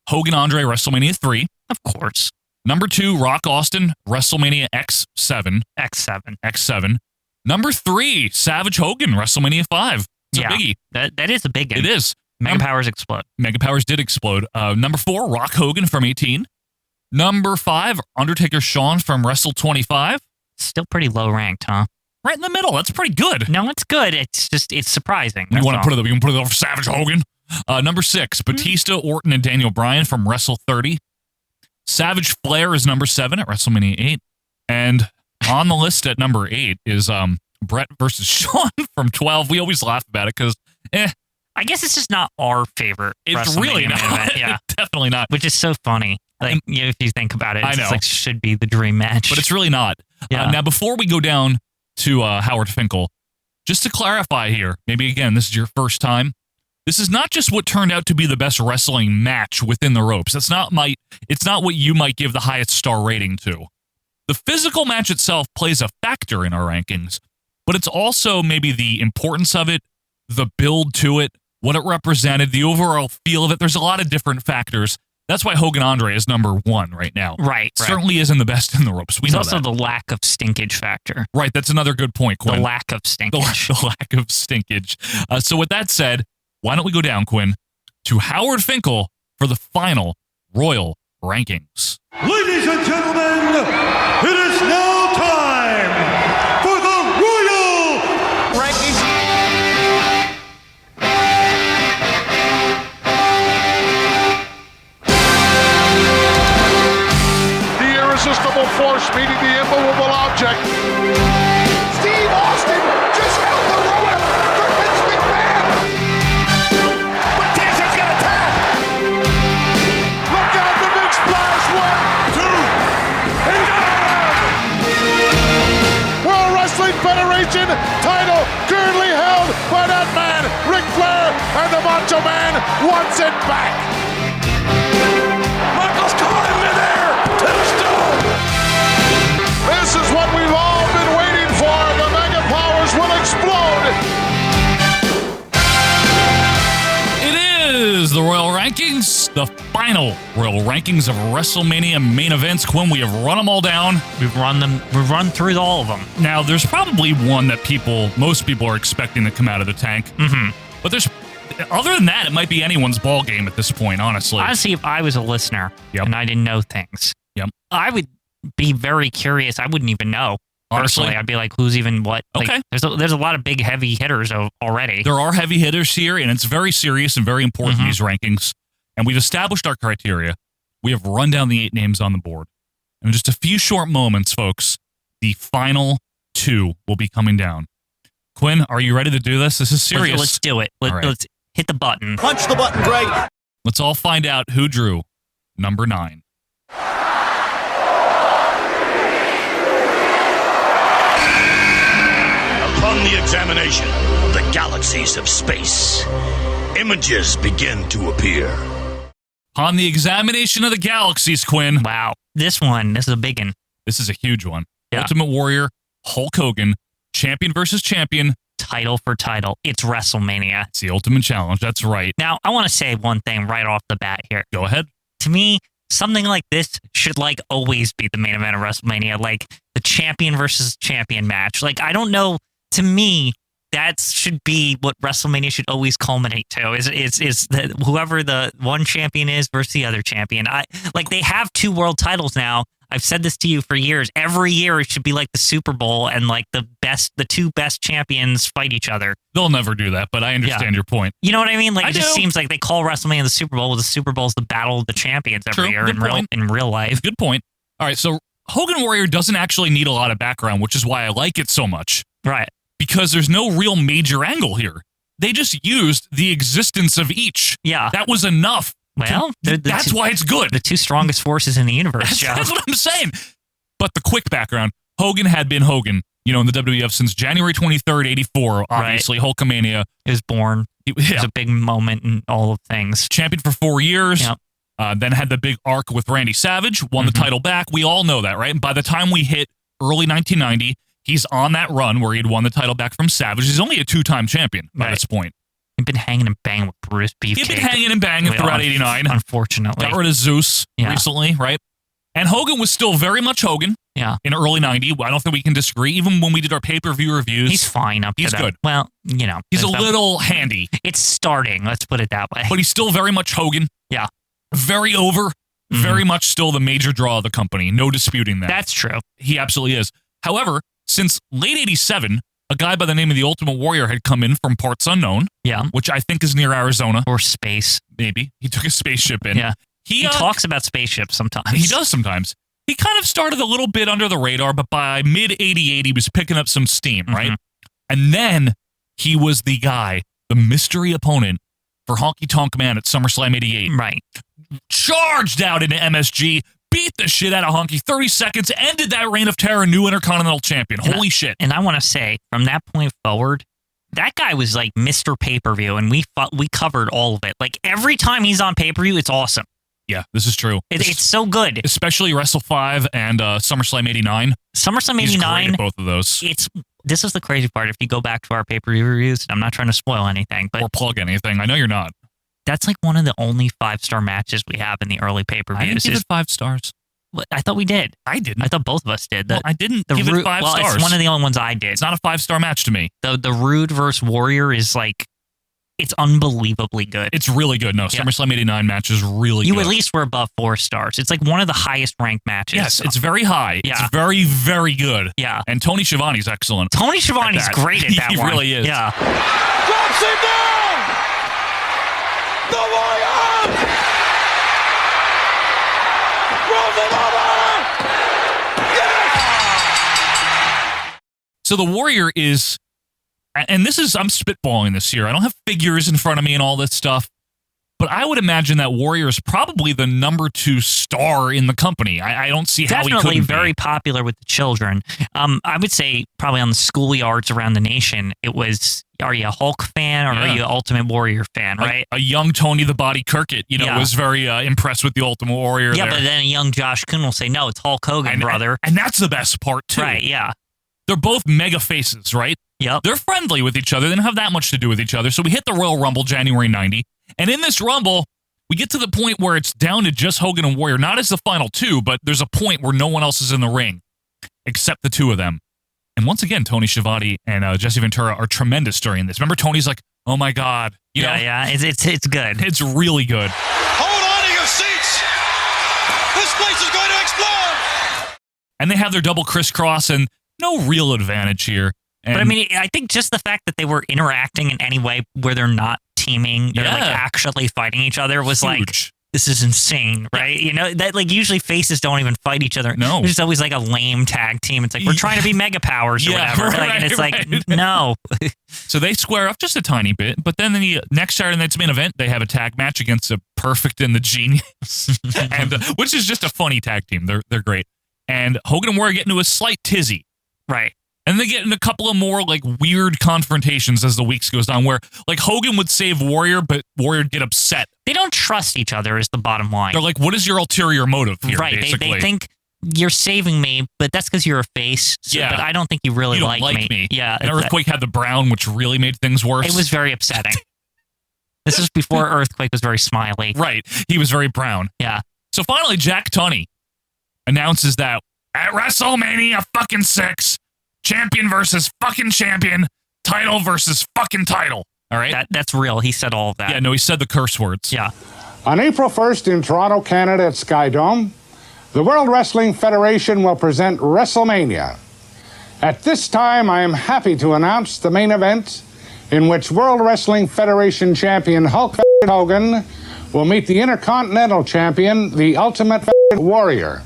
Hogan Andre, WrestleMania 3. Of course. Number 2, Rock Austin, WrestleMania X7. X7. Number 3, Savage Hogan, WrestleMania 5. It's a biggie. That is a big one. It is. Mega Powers explode. Mega Powers did explode. Number 4, Rock Hogan from 18. Number 5, Undertaker Shawn from Wrestle 25. Still pretty low ranked, huh? Right in the middle. That's pretty good. No, it's good. It's just it's surprising. You want to put it over Savage Hogan? Number 6, Batista, Orton, and Daniel Bryan from Wrestle 30. Savage Flair is number 7 at WrestleMania 8. And on the list at number 8 is Brett versus Shawn from 12. We always laugh about it because, I guess it's just not our favorite. It's really WrestleMania not. event. Yeah, definitely not. Which is so funny. Like, if you think about it, I know. It's like should be the dream match. But it's really not. Yeah. Now, before we go down to Howard Finkel, just to clarify here, maybe again, this is your first time. This is not just what turned out to be the best wrestling match within the ropes. It's not what you might give the highest star rating to. The physical match itself plays a factor in our rankings, but it's also maybe the importance of it, the build to it, what it represented, the overall feel of it. There's a lot of different factors. That's why Hogan Andre is number 1 right now. Right. Certainly isn't the best in the ropes. We There's know also that. the lack of stinkage factor. Right, that's another good point, Quinn. The lack of stinkage. The lack of stinkage. So with that said, why don't we go down, Quinn, to Howard Finkel for the final Royal Rankings. Ladies and gentlemen, it is now time for the Royal Rankings. The irresistible force meeting the immovable object. Steve Austin just held the rope for Vince McMahon. Batista's got a tap. Look out, the big splash. 1, 2, and down. World Wrestling Federation title currently held by that man, Ric Flair, and the Macho Man wants it back. Michaels caught him midair. Tombstone. This is what we've all been waiting for. The Mega Powers will explode. It is the Royal Rankings, the final Royal Rankings of WrestleMania main events. Quinn, we have run them all down. We've run through all of them. Now, there's probably one that most people are expecting to come out of the tank. Mm-hmm. But other than that, it might be anyone's ball game at this point, honestly. Honestly, if I was a listener and I didn't know things, I would be very curious. I wouldn't even know. Honestly, Personally, I'd be like, who's even what? Like, Okay. There's a lot of big heavy hitters already. There are heavy hitters here, and it's very serious and very important, these rankings. And we've established our criteria. We have run down the 8 names on the board. And in just a few short moments, folks, the final 2 will be coming down. Quinn, are you ready to do this? This is serious. Let's do it. Let's hit the button. Punch the button, Greg. Let's all find out who drew number 9. Upon the examination of the galaxies of space, images begin to appear. On the examination of the galaxies, Quinn. Wow. This is a big one. This is a huge one. Yeah. Ultimate Warrior, Hulk Hogan, champion versus champion. Title for title. It's WrestleMania. It's the ultimate challenge. That's right. Now, I want to say one thing right off the bat here. Go ahead. To me, something like this should always be the main event of WrestleMania, like the champion versus champion match. Like, I don't know. To me, that should be what WrestleMania should always culminate to. Is that whoever the one champion is versus the other champion. They have 2 world titles now. I've said this to you for years. Every year it should be like the Super Bowl, and the 2 best champions fight each other. They'll never do that, but I understand your point. You know what I mean? I It just do. seems like they call WrestleMania the Super Bowl. Well, the Super Bowl is the battle of the champions every year Good point. in real life. Good point. All right, so Hogan Warrior doesn't actually need a lot of background, which is why I like it so much. Right. Because there's no real major angle here. They just used the existence of each. Yeah. That was enough. Well, that's why it's good. The 2 strongest forces in the universe, Joe. That's what I'm saying. But the quick background, Hogan had been Hogan, in the WWF since January 23rd, 84. Obviously, Right. Hulkamania. He was born. It was a big moment in all of things. Champion for 4 years. Yep. Then had the big arc with Randy Savage, won the title back. We all know that, right? And by the time we hit early 1990, he's on that run where he'd won the title back from Savage. He's only a 2-time champion by this point. He'd been hanging and banging with Bruce Beefcake. He'd been hanging and banging throughout 89. Unfortunately. Got rid of Zeus Yeah. recently, right? And Hogan was still very much Hogan. in early 90. I don't think we can disagree. Even when we did our pay-per-view reviews. He's fine up to He's that. good. Well, you know. He's a little handy. It's starting, let's put it that way. But he's still very much Hogan. Yeah. Very over. Very much still the major draw of the company. No disputing that. That's true. He absolutely is. However, since late 87, a guy by the name of the Ultimate Warrior had come in from parts unknown. Yeah. Which I think is near Arizona. Or space. Maybe. He took a spaceship in. Yeah. He talks about spaceships sometimes. He does sometimes. He kind of started a little bit under the radar, but by mid-88, he was picking up some steam, right? And then he was the guy, the mystery opponent for Honky Tonk Man at SummerSlam 88. Right. Charged out into MSG, beat the shit out of Honky, 30 seconds, ended that reign of terror, new Intercontinental Champion. Holy shit. And I want to say, from that point forward, that guy was like Mr. Pay-Per-View, and we covered all of it. Like, every time he's on pay-per-view, it's awesome. Yeah, this is true. It's so good. Especially Wrestle 5 and SummerSlam 89. SummerSlam 89. He's great at both of those. This is the crazy part. If you go back to our pay-per-view reviews, I'm not trying to spoil anything, but or plug anything. I know you're not. That's like one of the only 5-star matches we have in the early pay-per-views. I didn't give it 5 stars. I thought we did. I didn't. I thought both of us did. I didn't give it 5 stars. It's one of the only ones I did. It's not a 5-star match to me. The Rude versus Warrior is like, it's unbelievably good. It's really good. No, SummerSlam 89 match is really good. You at least were above 4 stars. It's like one of the highest ranked matches. Yes, it's very high. Yeah. It's very, very good. Yeah. And Tony Schiavone's excellent. Tony Schiavone's great at that He one. really is. Yeah. Drops it down! The Warrior! Rolls it over! So the Warrior is, and this is, I'm spitballing this here. I don't have figures in front of me and all this stuff, but I would imagine that Warrior is probably the number 2 star in the company. I don't see how he couldn't Definitely be. very popular with the children. I would say probably on the schoolyards around the nation, it was, are you a Hulk fan or are you an Ultimate Warrior fan, right? A young Tony the Body Kirkett, was very impressed with the Ultimate Warrior. Yeah, there. but then a young Josh Kuhn will say, no, it's Hulk Hogan, brother. And that's the best part, too. Right, yeah. They're both mega faces, right? Yep. They're friendly with each other. They don't have that much to do with each other. So we hit the Royal Rumble January 90. And in this Rumble, we get to the point where it's down to just Hogan and Warrior. Not as the final 2, but there's a point where no one else is in the ring except the 2 of them. And once again, Tony Schiavone and Jesse Ventura are tremendous during this. Remember, Tony's like, oh my God. Yeah, it's good. It's really good. Hold on to your seats! This place is going to explode! And they have their double crisscross and no real advantage here. And but I mean, I think just the fact that they were interacting in any way where they're not teaming, they're like actually fighting each other was huge. Like, this is insane, right? You know, that like usually faces don't even fight each other. No. There's always like a lame tag team. It's like, we're trying to be mega powers or whatever. Right, and it's like, no. So they square up just a tiny bit, but then the next Saturday night's main event, they have a tag match against the Perfect and the Genius, and which is just a funny tag team. They're great. And Hogan and Warrior get into a slight tizzy. Right. And they get in a couple of more like weird confrontations as the weeks goes on, where like Hogan would save Warrior, but Warrior would get upset. They don't trust each other is the bottom line. They're like, what is your ulterior motive here, right. basically? They think you're saving me, but that's because you're a face. So, Yeah. But I don't think you really You don't like me. Yeah. And Earthquake had the brown, which really made things worse. It was very upsetting. This is before Earthquake was very smiley. Right. He was very brown. Yeah. So finally, Jack Tunney announces that at WrestleMania fucking 6, champion versus fucking champion, title versus fucking title. All right? That's real. He said all of that. Yeah, no, he said the curse words. Yeah. On April 1st in Toronto, Canada at Skydome, the World Wrestling Federation will present WrestleMania. At this time, I am happy to announce the main event in which World Wrestling Federation champion Hulk Hogan will meet the Intercontinental champion, the Ultimate Warrior.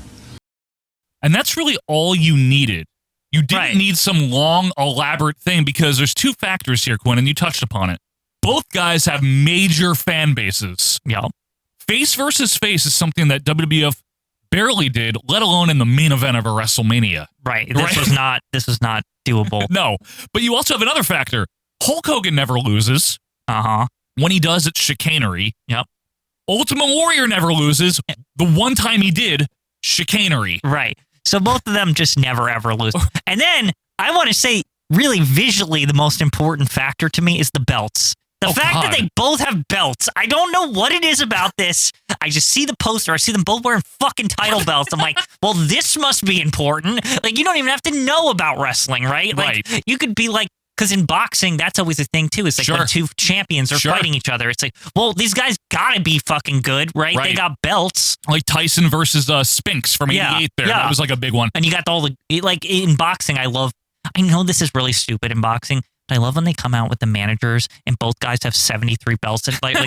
And that's really all you needed. You didn't need some long, elaborate thing because there's 2 factors here, Quinn, and you touched upon it. Both guys have major fan bases. Yeah. Face versus face is something that WWF barely did, let alone in the main event of a WrestleMania. Right. This was not doable. No. But you also have another factor. Hulk Hogan never loses. Uh-huh. When he does, it's chicanery. Yep. Ultimate Warrior never loses. The one time he did, chicanery. Right. So both of them just never, ever lose. And then I want to say, really visually, the most important factor to me is the belts. The fact that they both have belts, I don't know what it is about this. I just see the poster. I see them both wearing fucking title belts. I'm like, well, this must be important. Like, you don't even have to know about wrestling, right? Like, you could be like, because in boxing, that's always a thing, too. It's like when two champions are fighting each other. It's like, well, these guys got to be fucking good, right? They got belts. Like Tyson versus Spinks from 88 there. That was like a big one. And you got all the, like in boxing, I know this is really stupid in boxing, but I love when they come out with the managers and both guys have 73 belts. And like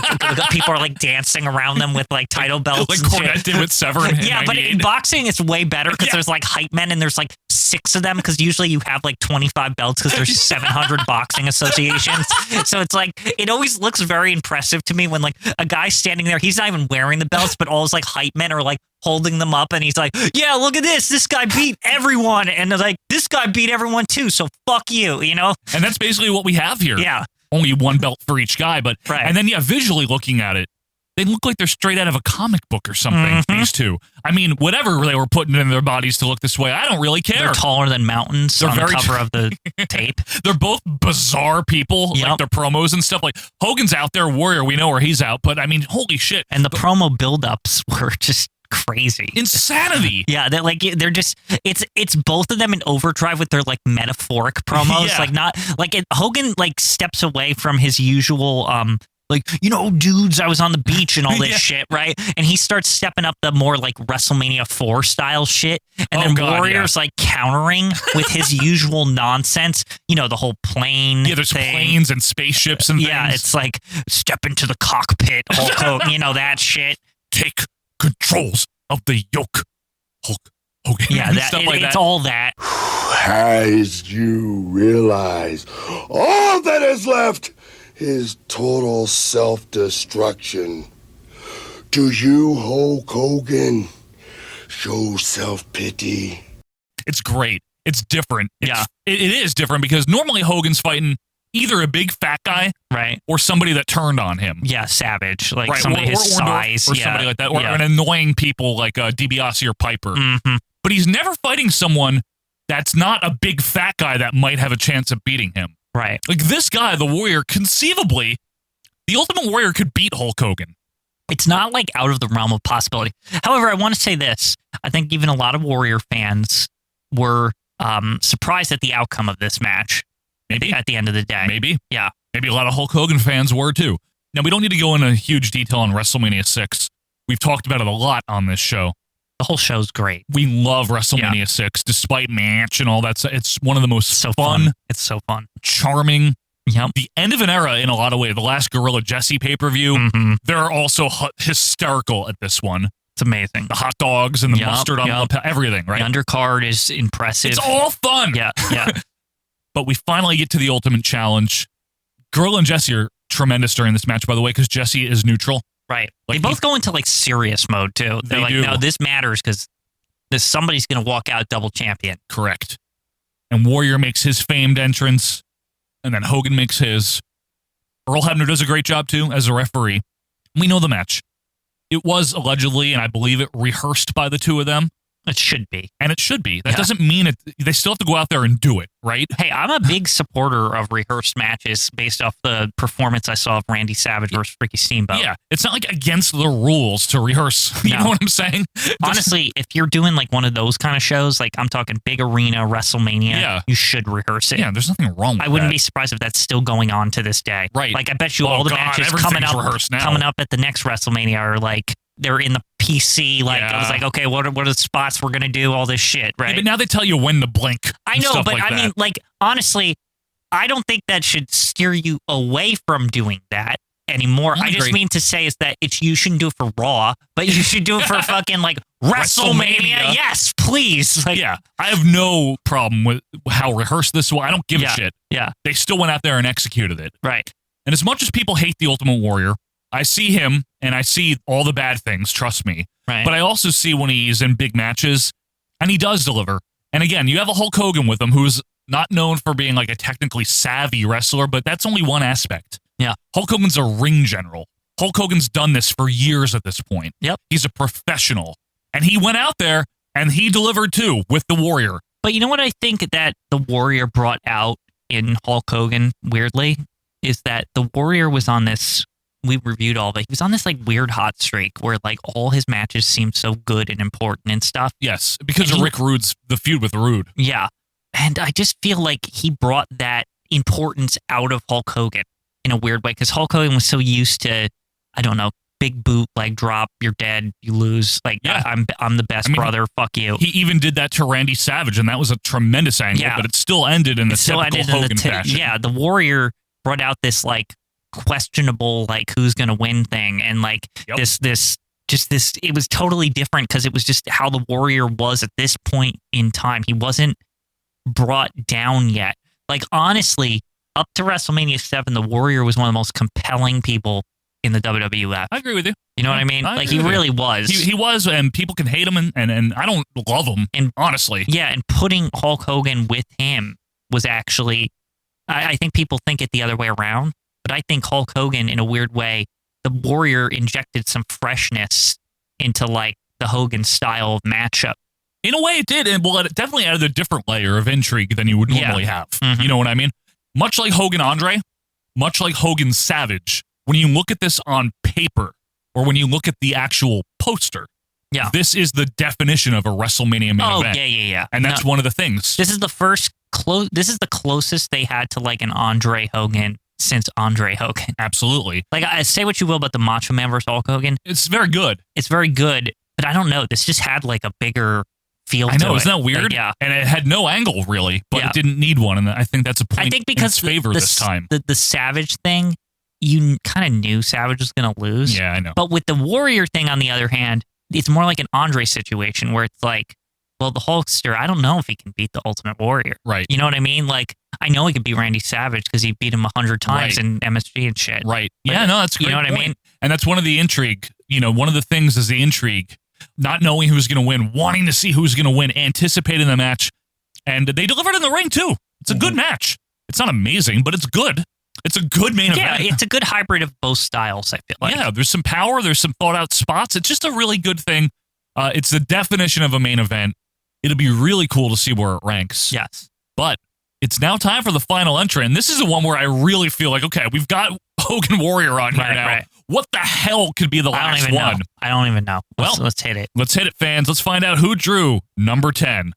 people are like dancing around them with like title belts. Like Cornette did with Severn. Yeah, but in boxing, it's way better because there's like hype men and there's like 6 of them because usually you have like 25 belts because there's 700 boxing associations. So it's like, it always looks very impressive to me when like a guy's standing there, he's not even wearing the belts, but all his like hype men are like holding them up and he's like, yeah, look at this guy beat everyone. And they're like, this guy beat everyone too, so fuck you, you know? And that's basically what we have here. Yeah. Only one belt for each guy, but and then visually looking at it, they look like they're straight out of a comic book or something, these two. I mean, whatever they were putting in their bodies to look this way, I don't really care. They're taller than mountains on the cover of the tape. They're both bizarre people, like their promos and stuff. Like, Hogan's out there, Warrior, we know where he's out, but I mean, holy shit. And the promo buildups were just crazy. Insanity. Yeah, they're just it's both of them in overdrive with their like metaphoric promos. Like not like Hogan like steps away from his usual like, you know, dudes, I was on the beach and all this shit, right? And he starts stepping up the more like WrestleMania 4 style shit. And then Warrior's like countering with his usual nonsense. You know, the whole plane. Yeah, there's planes and spaceships and things. Yeah, it's like step into the cockpit, Hulk Hogan, you know, that shit. Take controls of the yoke, Hulk Hogan. Yeah, it's all that. As you realize, all that is left is total self-destruction. Do you, Hulk Hogan, show self-pity? It's great. It's different. It is different because normally Hogan's fighting either a big fat guy, right, or somebody that turned on him. Yeah, savage, like somebody his size, or somebody like that, or an annoying people like DiBiase or Piper. But he's never fighting someone that's not a big fat guy that might have a chance of beating him. Right. Like this guy, the Warrior, conceivably, the Ultimate Warrior could beat Hulk Hogan. It's not like out of the realm of possibility. However, I want to say this. I think even a lot of Warrior fans were surprised at the outcome of this match. Maybe. At the end of the day. Maybe. Yeah. Maybe a lot of Hulk Hogan fans were too. Now, we don't need to go into huge detail on WrestleMania 6. We've talked about it a lot on this show. The whole show's great. We love WrestleMania 6, despite match and all that stuff. It's one of the most fun. It's so fun. Charming. Yep. The end of an era in a lot of ways. The last Gorilla Jesse pay-per-view, they're also hysterical at this one. It's amazing. The hot dogs and the mustard on the everything, right? The undercard is impressive. It's all fun. Yeah. But we finally get to the Ultimate Challenge. Gorilla and Jesse are tremendous during this match, by the way, because Jesse is neutral. Right. Like, they both go into like serious mode too. They're like, no, this matters because somebody's going to walk out double champion. Correct. And Warrior makes his famed entrance, and then Hogan makes his. Earl Hebner does a great job too as a referee. We know the match. It was allegedly, and I believe it, rehearsed by the two of them. It should be. And it should be. That doesn't mean it. They still have to go out there and do it, right? Hey, I'm a big supporter of rehearsed matches based off the performance I saw of Randy Savage versus Ricky Steamboat. Yeah, it's not like against the rules to rehearse. You know what I'm saying? Honestly, if you're doing like one of those kind of shows, like I'm talking big arena, WrestleMania, you should rehearse it. Yeah, there's nothing wrong with that. I wouldn't be surprised if that's still going on to this day. Right. Like I bet you all the matches coming up at the next WrestleMania are like, they're in the PC, like I was like, okay, what are the spots we're gonna do? All this shit, right? Yeah, but now they tell you when to blink. I know, but I mean, like honestly, I don't think that should steer you away from doing that anymore. I just mean to say is that you shouldn't do it for Raw, but you should do it for fucking like WrestleMania. Yes, please. Like, yeah, I have no problem with how rehearsed this was. I don't give a shit. Yeah, they still went out there and executed it. Right. And as much as people hate the Ultimate Warrior, I see him and I see all the bad things, trust me. Right. But I also see when he's in big matches and he does deliver. And again, you have a Hulk Hogan with him who's not known for being like a technically savvy wrestler, but that's only one aspect. Yeah. Hulk Hogan's a ring general. Hulk Hogan's done this for years at this point. Yep. He's a professional. And he went out there and he delivered too with the Warrior. But you know what I think that the Warrior brought out in Hulk Hogan, weirdly, is that the Warrior was on this, we reviewed all of it, he was on this like weird hot streak where like all his matches seemed so good and important and stuff. Yes, because of Rick Rude's, the feud with Rude. Yeah. And I just feel like he brought that importance out of Hulk Hogan in a weird way, because Hulk Hogan was so used to, I don't know, big boot, leg drop, you're dead, you lose. Like, I'm the best brother, fuck you. He even did that to Randy Savage, and that was a tremendous angle, but it still ended in the typical Hogan fashion. Yeah, the Warrior brought out this, like, questionable, like, who's going to win thing, and, like, this, it was totally different because it was just how the Warrior was at this point in time. He wasn't brought down yet. Like, honestly, up to WrestleMania 7, the Warrior was one of the most compelling people in the WWF. I agree with you. You know what I mean? Like, he really was. He was, and people can hate him, and I don't love him, honestly. Yeah, and putting Hulk Hogan with him was actually, I think people think it the other way around, but I think Hulk Hogan, in a weird way, the Warrior injected some freshness into, like, the Hogan style of matchup. In a way, it did, and well, it definitely added a different layer of intrigue than you would normally have. Mm-hmm. You know what I mean? Much like Hogan Andre, much like Hogan Savage, when you look at this on paper, or when you look at the actual poster, this is the definition of a WrestleMania main event. Yeah. And that's one of the things. This is the first this is the closest they had to like an Andre Hogan since Andre Hogan. Absolutely. Like, say what you will about the Macho Man versus Hulk Hogan. It's very good. It's very good, but I don't know. This just had like a bigger feel to it. I know, isn't that weird? Like, yeah. And it had no angle, really, but it didn't need one, and I think that's a point I think because in its favor this time. The Savage thing, you kind of knew Savage was going to lose. Yeah, I know. But with the Warrior thing, on the other hand, it's more like an Andre situation where it's like, well, the Hulkster, I don't know if he can beat the Ultimate Warrior. Right. You know what I mean? Like, I know he could beat Randy Savage because he beat him 100 times in MSG and shit. Right. But, Yeah, no, that's a great You know what point. I mean? And that's one of the intrigue. You know, one of the things is the intrigue. Not knowing who's going to win, wanting to see who's going to win, anticipating the match. And they delivered in the ring, too. It's a good match. It's not amazing, but it's good. It's a good main event. Yeah, it's a good hybrid of both styles, I feel like. Yeah, there's some power. There's some thought-out spots. It's just a really good thing. It's the definition of a main event. It'll be really cool to see where it ranks. Yes. But it's now time for the final entry. And this is the one where I really feel like, okay, we've got Hogan Warrior on here now. Right. What the hell could be the last one? I don't even know. Well, let's hit it. Let's hit it, fans. Let's find out who drew number 10.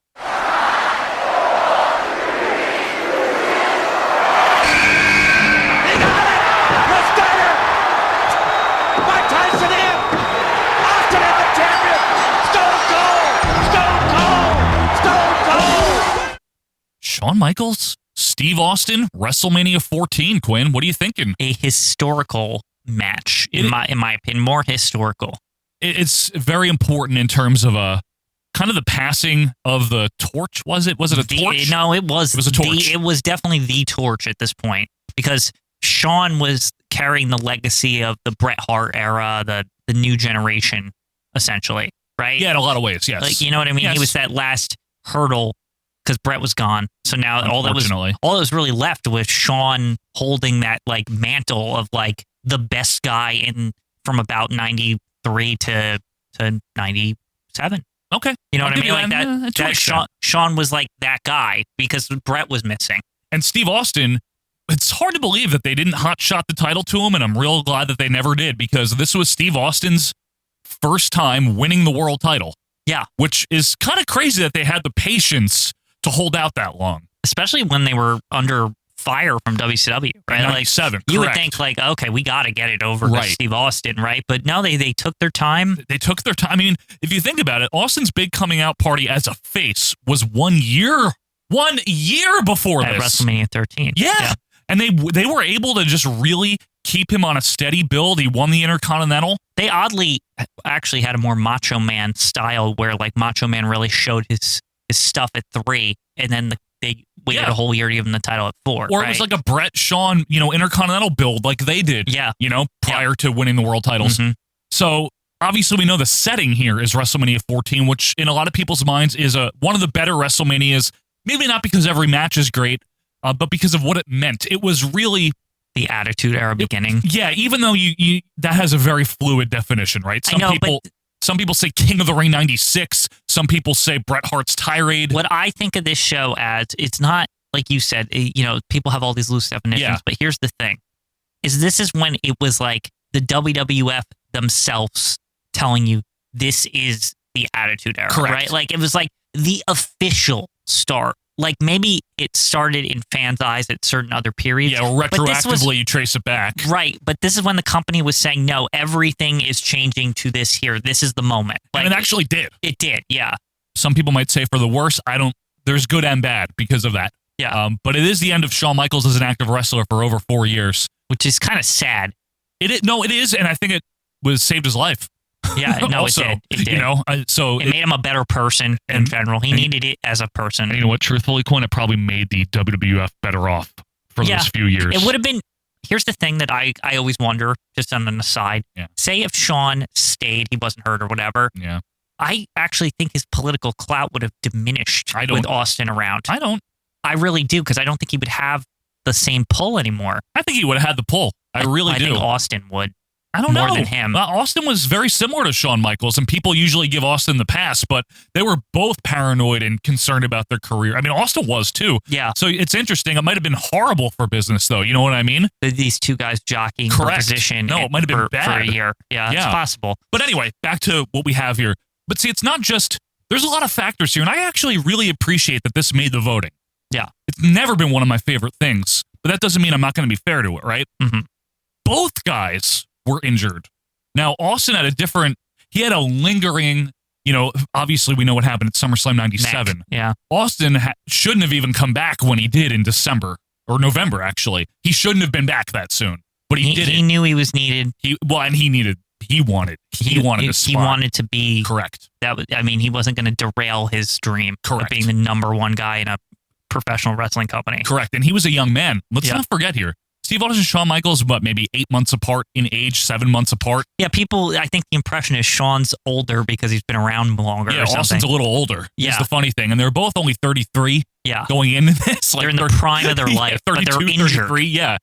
Shawn Michaels, Steve Austin, WrestleMania 14. Quinn, what are you thinking? A historical match, in my opinion, more historical. It's very important in terms of kind of the passing of the torch. Was it a torch? No, it was a torch. It was definitely the torch at this point, because Shawn was carrying the legacy of the Bret Hart era, the new generation, essentially, right? Yeah, in a lot of ways, yes. Like, you know what I mean? Yes. He was that last hurdle because Bret was gone. So now all that was really left was Shawn holding that like mantle of like the best guy from about 93 to 97. Okay. You know what I mean? Like that Shawn was like that guy because Bret was missing. And Steve Austin, it's hard to believe that they didn't hotshot the title to him, and I'm real glad that they never did, because this was Steve Austin's first time winning the world title. Yeah. Which is kind of crazy that they had the patience to hold out that long. Especially when they were under fire from WCW, right? 97, like, you would think, like, okay, we got to get it over to Steve Austin, right? But no, they took their time. They took their time. I mean, if you think about it, Austin's big coming out party as a face was 1 year before at this. WrestleMania 13. Yeah. And they were able to just really keep him on a steady build. He won the Intercontinental. They oddly actually had a more Macho Man style where like Macho Man really showed his stuff at 3, and then they waited a whole year to give him the title at 4. Or it was like a Bret Shawn, Intercontinental build like they did, prior to winning the world titles. Mm-hmm. So obviously we know the setting here is WrestleMania 14, which in a lot of people's minds is one of the better WrestleManias, maybe not because every match is great, but because of what it meant. It was really the Attitude Era beginning. Yeah, even though you that has a very fluid definition, right? Some people say King of the Ring 96. Some people say Bret Hart's Tirade. What I think of this show as, it's not, like you said, people have all these loose definitions, but here's the thing. is this is when it was like the WWF themselves telling you this is the Attitude Era, Correct. right? Like it was like the official start. Like maybe it started in fans' eyes at certain other periods. Yeah, retroactively you trace it back. Right, but this is when the company was saying, no, everything is changing to this here. This is the moment. Like, And it actually did. It did, yeah. Some people might say for the worse. There's good and bad because of that. Yeah. But it is the end of Shawn Michaels as an active wrestler for over 4 years. Which is kind of sad. It is, and I think it was saved his life. Yeah, no, Also, it did. It did. You know, so it made him a better person in general. He needed it as a person. And you know what? Truthfully, Quinn, it probably made the WWF better off for those few years. It would have been. Here's the thing that I always wonder, just on an aside. Yeah. Say if Shawn stayed, he wasn't hurt or whatever. Yeah. I actually think his political clout would have diminished with Austin around. I don't. I really do, because I don't think he would have the same pull anymore. I think he would have had the pull. I really do. I think Austin would. I don't know. More than him. Austin was very similar to Shawn Michaels, and people usually give Austin the pass, but they were both paranoid and concerned about their career. I mean, Austin was too. Yeah. So it's interesting. It might have been horrible for business, though. You know what I mean? These two guys jockeying for position. No, it might have been bad for a year. Yeah, it's possible. But anyway, back to what we have here. But see, it's not just, there's a lot of factors here, and I actually really appreciate that this made the voting. Yeah. It's never been one of my favorite things, but that doesn't mean I'm not going to be fair to it, right? Mm-hmm. Both guys were injured. Now, Austin had he had a lingering, obviously we know what happened at SummerSlam 97. Neck. Yeah. Austin shouldn't have even come back when he did in December, or November, actually. He shouldn't have been back that soon, but he did. He knew he was needed. He wanted a spot. He wanted to be. Correct. He wasn't going to derail his dream of being the number one guy in a professional wrestling company. Correct. And he was a young man. Let's not forget here. Steve Austin and Shawn Michaels, maybe 8 months apart in age, 7 months apart. Yeah, I think the impression is Shawn's older because he's been around longer. Yeah, or something. Austin's a little older. Yeah. Is the funny thing. And they're both only 33 going into this. They're in the prime of their life, but they're injured. 33, yeah.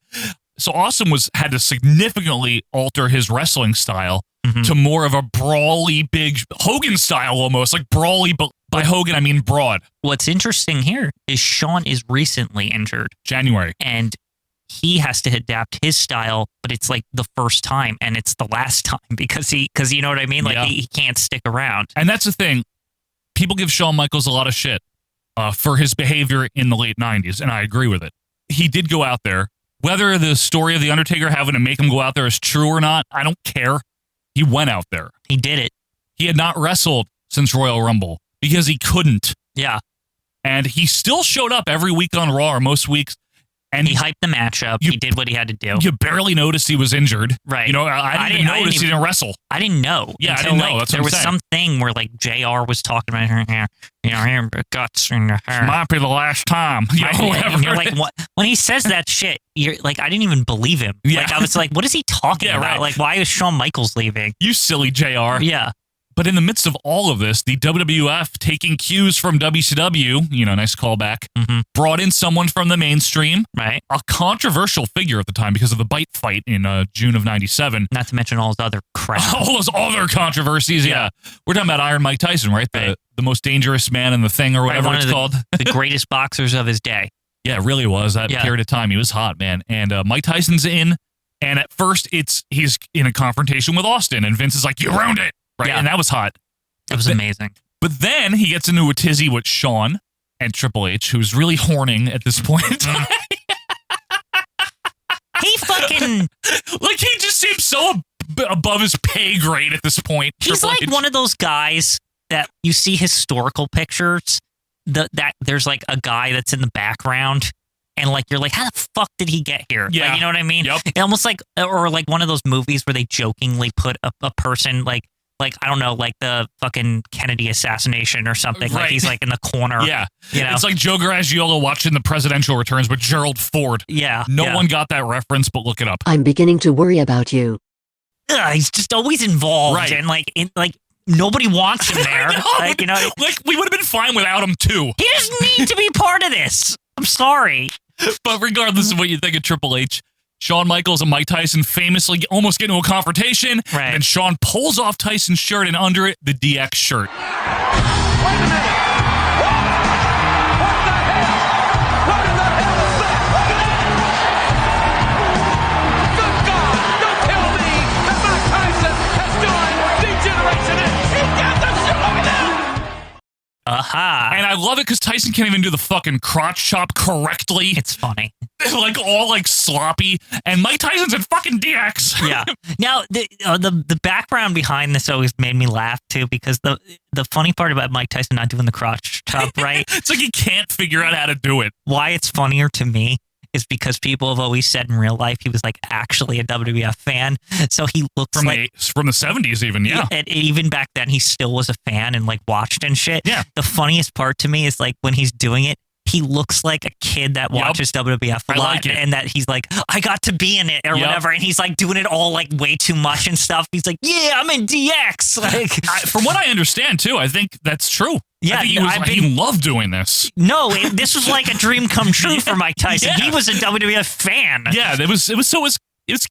So Austin had to significantly alter his wrestling style to more of a brawly, big Hogan style almost, like brawly, but by Hogan I mean broad. What's interesting here is Shawn is recently injured. January. And he has to adapt his style, but it's like the first time and it's the last time because you know what I mean? Like he can't stick around. And that's the thing. People give Shawn Michaels a lot of shit for his behavior in the late 90s, and I agree with it. He did go out there. Whether the story of The Undertaker having to make him go out there is true or not, I don't care. He went out there. He did it. He had not wrestled since Royal Rumble because he couldn't. Yeah. And he still showed up every week on Raw, or most weeks. And he hyped the match up. He did what he had to do. You barely noticed he was injured. Right. I didn't notice he didn't wrestle. I didn't know. Yeah, I didn't know. That's what there I'm was saying. something where JR was talking about her hair, hair guts in the hair. Might be the last time. And you're like, what? When he says that shit, you're like, I didn't even believe him. Yeah. Like I was like, what is he talking about? Right. Like, why is Shawn Michaels leaving? You silly JR. Yeah. But in the midst of all of this, the WWF, taking cues from WCW, nice callback, brought in someone from the mainstream, right? A controversial figure at the time because of the bite fight in June of 97. Not to mention all his other crap. All those other controversies, yeah. We're talking about Iron Mike Tyson, right? The most dangerous man in the thing or whatever it's called. The greatest boxers of his day. Yeah, it really was. That period of time, he was hot, man. And Mike Tyson's in, and at first he's in a confrontation with Austin, and Vince is like, you ruined it. Right, and that was hot. It was amazing. But then he gets into a tizzy with Shawn and Triple H, who's really horning at this point in time. He fucking... Like, he just seems so above his pay grade at this point. He's like one of those guys that you see historical pictures, that there's like a guy that's in the background, and like you're like, how the fuck did he get here? Yeah. Like, you know what I mean? Yep. Almost like, or like one of those movies where they jokingly put a person like I don't know, like the fucking Kennedy assassination or something. Right. Like he's like in the corner. Yeah. You know? It's like Joe Garagiola watching the presidential returns with Gerald Ford. Yeah. No one got that reference, but look it up. I'm beginning to worry about you. He's just always involved. Right. And like nobody wants him there. Like, like we would have been fine without him too. He doesn't need to be part of this. I'm sorry. But regardless of what you think of Triple H, Shawn Michaels and Mike Tyson famously almost get into a confrontation. Right. And Shawn pulls off Tyson's shirt, and under it, the DX shirt. Wait a minute. What the hell? What in the hell is that? Look at that. Good Aha. And I love it because Tyson can't even do the fucking crotch chop correctly. It's funny. Like all like sloppy. And Mike Tyson's in fucking DX. Yeah. Now the background behind this always made me laugh too, because the funny part about Mike Tyson not doing the crotch chop right, it's like he can't figure out how to do it. Why it's funnier to me is because people have always said in real life he was like actually a WWF fan, so he looks from like from the 70s even. Yeah. And even back then he still was a fan and like watched and shit. Yeah. The funniest part to me is like when he's doing it, he looks like a kid that watches WWF a lot, like it. and that he's like, I got to be in it or whatever, and he's like doing it all like way too much and stuff. He's like, yeah, I'm in DX. Like, from what I understand too, I think that's true. Yeah, I think he loved doing this. No, this was like a dream come true for Mike Tyson. Yeah. He was a WWF fan. Yeah, it was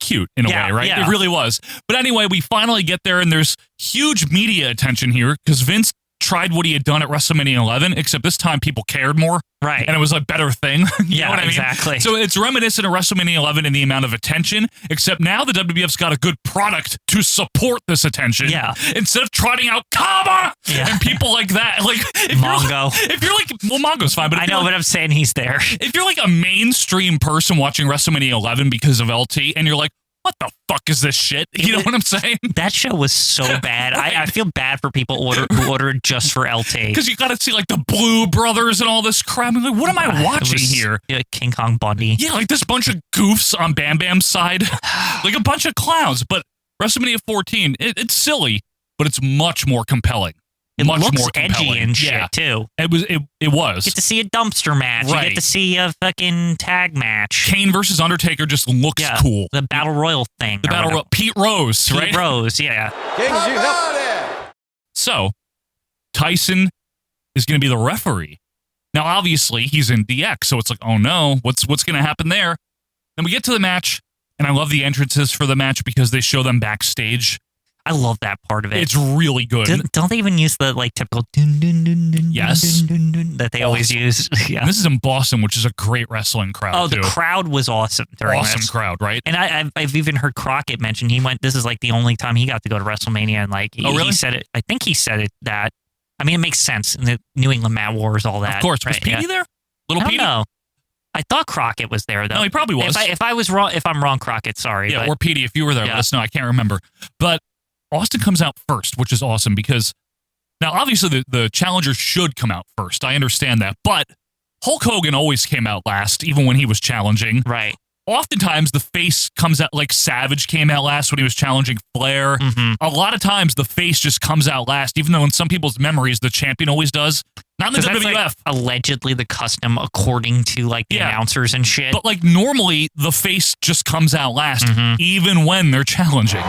cute in a way, right? Yeah. It really was. But anyway, we finally get there, and there's huge media attention here because Vince tried what he had done at WrestleMania 11, except this time people cared more. Right. And it was a better thing. You know what I mean? Exactly. So it's reminiscent of WrestleMania 11 in the amount of attention, except now the WWF's got a good product to support this attention. Yeah. Instead of trotting out Kama and people like that. Like if Mongo. If you're like, well, Mongo's fine, but I know, but I'm saying he's there. If you're like a mainstream person watching WrestleMania 11 because of LT, and you're like, what the fuck is this shit? You know what I'm saying? That show was so bad. I feel bad for people who ordered just for LT. Because you got to see like the Blue Brothers and all this crap. I'm like, what am I watching here? Yeah, King Kong Bundy. Yeah, like this bunch of goofs on Bam Bam's side. Like a bunch of clowns. But WrestleMania 14, it's silly, but it's much more compelling. It much looks more compelling. edgy and shit too. It was. You get to see a dumpster match. Right. You get to see a fucking tag match. Kane versus Undertaker just looks cool. The Battle Royal thing. The Battle Royal. Pete Rose, right? Pete Rose, yeah. Kings, you help. So, Tyson is going to be the referee. Now, obviously, he's in DX, so it's like, oh no, what's going to happen there? Then we get to the match, and I love the entrances for the match because they show them backstage. I love that part of it. It's really good. Don't they even use the like typical dun, dun, dun, dun, yes dun, dun, dun, that they always use? Yeah. And this is in Boston, which is a great wrestling crowd. Oh, too. the crowd was awesome during Awesome this. crowd, right? And I've even heard Crockett mention he went. This is like the only time he got to go to WrestleMania, and like really? He said it. I think he said it that. I mean, it makes sense in the New England Mat Wars, all that. Of course, was right? Petey there? Little I don't Petey? know. I thought Crockett was there though. No, he probably was. If I was wrong, if I'm wrong, Crockett, sorry. Yeah, but, or Petey, if you were there, let us know. I can't remember. But Austin comes out first, which is awesome because now obviously the challenger should come out first. I understand that. But Hulk Hogan always came out last, even when he was challenging. Right. Oftentimes the face comes out, like Savage came out last when he was challenging Flair. Mm-hmm. A lot of times the face just comes out last, even though in some people's memories the champion always does. Not in the WWF. That's like allegedly the custom according to like the announcers and shit. But like normally the face just comes out last, Mm-hmm. even when they're challenging.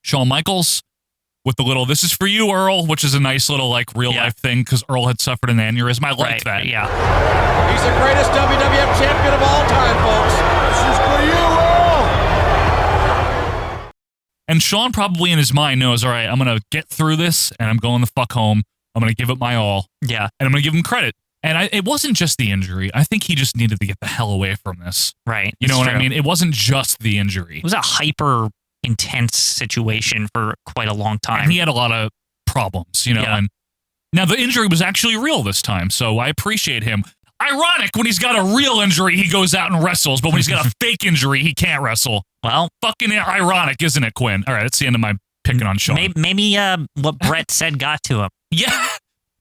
Shawn Michaels with the little "This is for you, Earl," which is a nice little like real life thing because Earl had suffered an aneurysm. I like that. Yeah. He's the greatest WWF champion of all time, folks. This is for you, Earl. And Shawn probably in his mind knows, all right, I'm going to get through this and I'm going the fuck home. I'm going to give it my all. Yeah. And I'm going to give him credit. And it wasn't just the injury. I think he just needed to get the hell away from this. Right. You know It's what I true. mean? It wasn't just the injury. It was a hyper intense situation for quite a long time. And he had a lot of problems, you know. Yeah. And now the injury was actually real this time, so I appreciate him. Ironic, when he's got a real injury, he goes out and wrestles, but when he's got a fake injury, he can't wrestle. Well, fucking ironic, isn't it, Quinn? All right, that's the end of my picking on Shawn. Maybe what Brett said got to him. Yeah.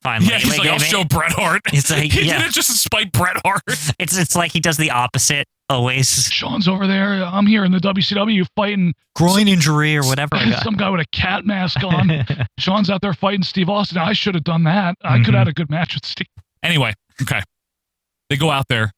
Finally. Yeah, he's like, I'll show Bret Hart. It's like, he yeah. did it just to spite Bret Hart. It's like he does the opposite always. Sean's over there. I'm here in the WCW fighting groin injury or whatever. I got. Some guy with a cat mask on. Sean's out there fighting Steve Austin. I should have done that. I could have had a good match with Steve. Anyway, okay. They go out there.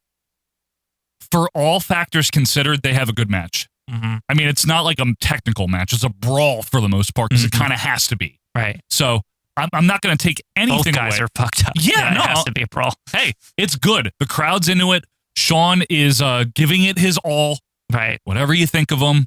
For all factors considered, they have a good match. Mm-hmm. I mean, it's not like a technical match. It's a brawl for the most part because it kind of has to be. Right. So I'm not going to take anything Both guys away. are fucked up. Yeah, no. It has to be a brawl. Hey, it's good. The crowd's into it. Shawn is giving it his all. Right. Whatever you think of him,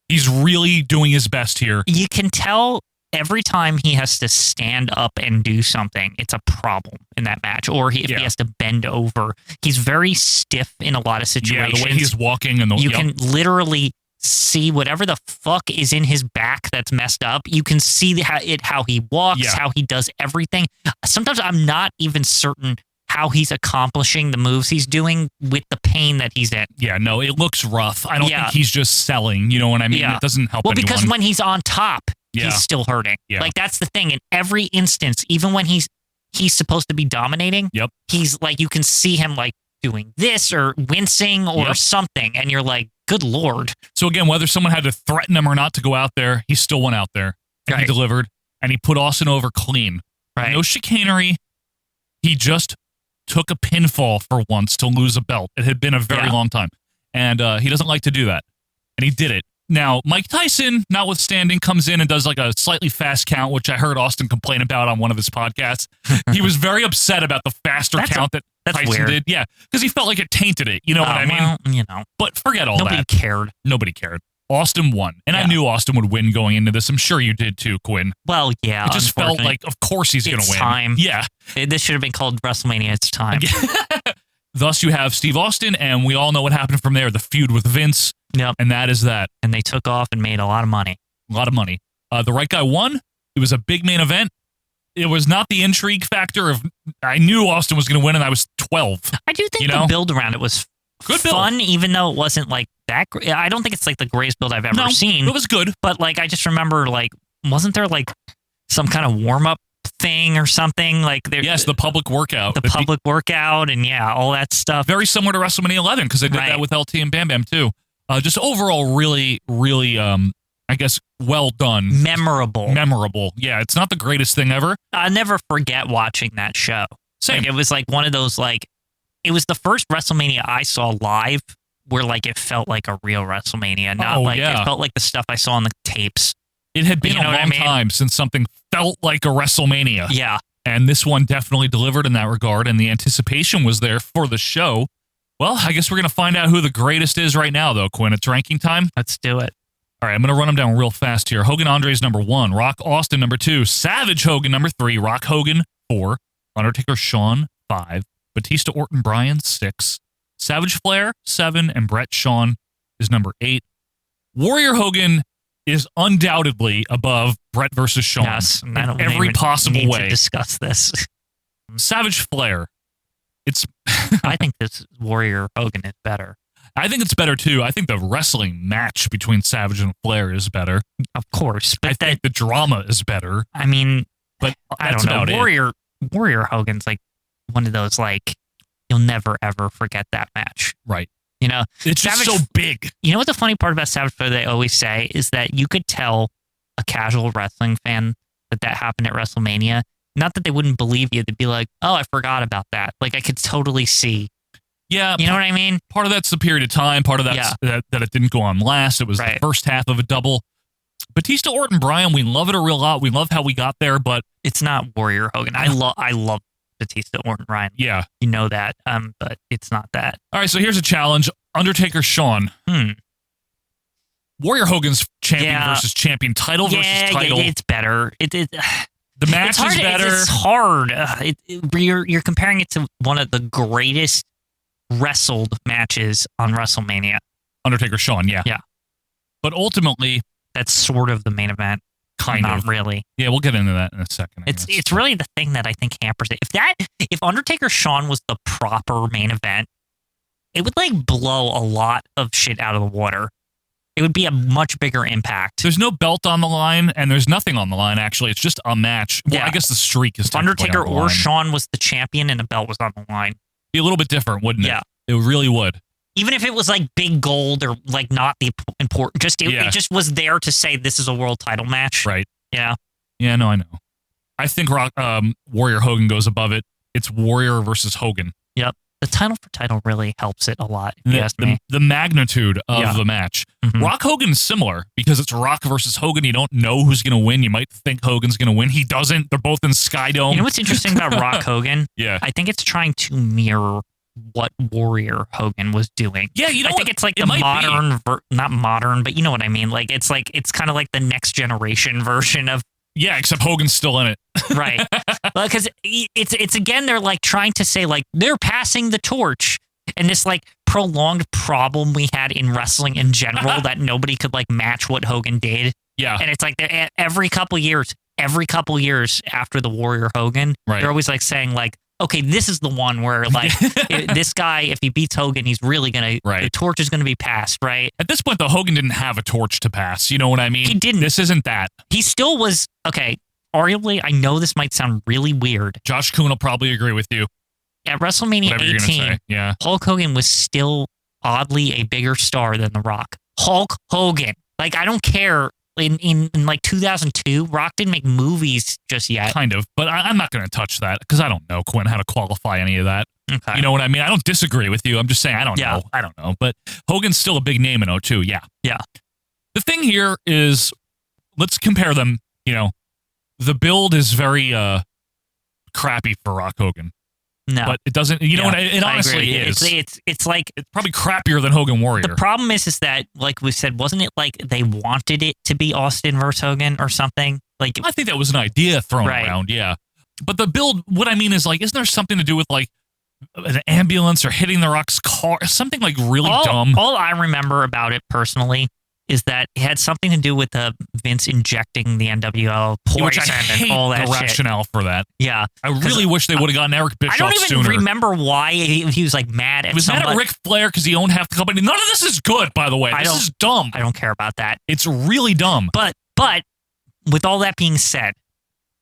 he's really doing his best here. You can tell every time he has to stand up and do something, it's a problem in that match. Or if he has to bend over, he's very stiff in a lot of situations. Yeah, the way he's walking and you can literally see whatever the fuck is in his back that's messed up. You can see how he walks, how he does everything. Sometimes I'm not even certain how he's accomplishing the moves he's doing with the pain that he's in. Yeah, no, it looks rough. I don't think he's just selling. You know what I mean? It doesn't help anyone. Because when he's on top, he's still hurting. Yeah. Like, that's the thing. In every instance, even when he's supposed to be dominating, he's like, you can see him like doing this or wincing or something, and you're like, good Lord. So again, whether someone had to threaten him or not to go out there, he still went out there and he delivered, and he put Austin over clean. Right. No chicanery. He just took a pinfall for once to lose a belt. It had been a very long time, and he doesn't like to do that, and he did it. Now, Mike Tyson, notwithstanding, comes in and does like a slightly fast count, which I heard Austin complain about on one of his podcasts. He was very upset about the faster count that Tyson did. Yeah, because he felt like it tainted it. You know what I mean? Well, you know. But forget all Nobody that. cared. Nobody cared. Austin won. And I knew Austin would win going into this. I'm sure you did too, Quinn. Well, yeah. It just felt like, of course he's going to win. Time. Yeah. This should have been called WrestleMania. It's time. Thus, you have Steve Austin, and we all know what happened from there. The feud with Vince. Yep. And that is that. And they took off and made a lot of money. A lot of money. The right guy won. It was a big main event. It was not the intrigue factor of, I knew Austin was going to win, and I was 12. I do think the build around it was good fun, even though it wasn't like that. I don't think it's like the greatest build I've ever seen. It was good. But like, I just remember, like, wasn't there like some kind of warm up thing or something? Like, yes, the public workout. The public workout and all that stuff. Very similar to WrestleMania 11 because they did that with LT and Bam Bam too. Just overall, really, really, I guess, well done. Memorable. Yeah, it's not the greatest thing ever. I'll never forget watching that show. Same. Like, it was like one of those, like, it was the first WrestleMania I saw live where like it felt like a real WrestleMania, not it felt like the stuff I saw on the tapes. It had been a long time since something felt like a WrestleMania. Yeah. And this one definitely delivered in that regard, and the anticipation was there for the show. Well, I guess we're going to find out who the greatest is right now, though, Quinn. It's ranking time. Let's do it. All right, I'm going to run them down real fast here. Hogan Andre's number 1, Rock Austin number 2, Savage Hogan number 3, Rock Hogan 4, Undertaker Shawn 5, Batista Orton Bryan 6, Savage Flair 7, and Brett Shawn is number 8. Warrior Hogan is undoubtedly above Brett versus Shawn in every possible way. To discuss this. Savage Flair. I think this Warrior Hogan is better. I think it's better too. I think the wrestling match between Savage and Flair is better. Of course, but I think the drama is better. I mean, but I don't know. Warrior Hogan's like one of those, like, you'll never ever forget that match. Right. You know, it's just so big. You know what the funny part about Savage Flair they always say is that you could tell a casual wrestling fan that happened at WrestleMania. Not that they wouldn't believe you. They'd be like, oh, I forgot about that. Like, I could totally see. Yeah. You know what I mean? Part of that's the period of time. Part of that's that it didn't go on last. It was the first half of a double. Batista Orton Bryan, we love it a real lot. We love how we got there, but it's not Warrior Hogan. I love Batista Orton Bryan. Yeah. You know that. But it's not that. All right, so here's a challenge. Undertaker Shawn. Warrior Hogan's champion versus champion, title versus title. Yeah, it's better. The match is better. It's hard. You're comparing it to one of the greatest wrestled matches on WrestleMania. Undertaker Shawn, yeah. Yeah. But ultimately, that's sort of the main event. Not really. Yeah, we'll get into that in a second. It's really the thing that I think hampers it. If Undertaker Shawn was the proper main event, it would like blow a lot of shit out of the water. It would be a much bigger impact. There's no belt on the line, and there's nothing on the line, actually. It's just a match. Well, I guess the streak is if Undertaker or Shawn was the champion and a belt was on the line. Be a little bit different, wouldn't it? Yeah. It really would. Even if it was like big gold or like not the important, it just was there to say this is a world title match. Right. Yeah. Yeah, no, I know. I think Warrior Hogan goes above it. It's Warrior versus Hogan. Yep. The title for title really helps it a lot, if you ask me. The magnitude of the match. Mm-hmm. Rock Hogan's similar because it's Rock versus Hogan. You don't know who's going to win. You might think Hogan's going to win. He doesn't. They're both in Skydome. You know what's interesting about Rock Hogan? Yeah. I think it's trying to mirror what Warrior Hogan was doing. Yeah, you know I think it's like the modern, not modern, but you know what I mean. Like it's kind of like the next generation version of Yeah, except Hogan's still in it. Right. Because it's again, they're like trying to say like they're passing the torch, and this like prolonged problem we had in wrestling in general that nobody could like match what Hogan did. Yeah. And it's like every couple years after the Warrior Hogan, right. they're always like saying like, okay, this is the one where like this guy, if he beats Hogan, he's really gonna the torch is gonna be passed, right? At this point, though, Hogan didn't have a torch to pass. You know what I mean? He didn't. This isn't that. He still was okay. Arguably, I know this might sound really weird. Josh Kuhn will probably agree with you. At WrestleMania 18, yeah. Hulk Hogan was still oddly a bigger star than The Rock. Hulk Hogan. Like, I don't care. In like 2002, Rock didn't make movies just yet. Kind of, but I'm not going to touch that because I don't know, Quinn, how to qualify any of that. Okay. You know what I mean? I don't disagree with you. I'm just saying I don't know. I don't know. But Hogan's still a big name in 02, yeah. Yeah. The thing here is, let's compare them. You know, the build is very crappy for Rock Hogan. No. But it doesn't, you know what? It honestly is. It's like... It's probably crappier than Hogan Warrior. The problem is that, like we said, wasn't it like they wanted it to be Austin versus Hogan or something? Like, I think that was an idea thrown around, yeah. But the build, what I mean is, like, isn't there something to do with, like, an ambulance or hitting The Rock's car? Something, like, really dumb. All I remember about it personally is that it had something to do with Vince injecting the NWO poison Which I hate and all that the shit. rationale for that. Yeah. I really wish they would have gotten Eric Bischoff sooner. I don't even remember why he was like mad at He was mad at Ric Flair because he owned half the company. None of this is good, by the way. This is dumb. I don't care about that. It's really dumb. But with all that being said,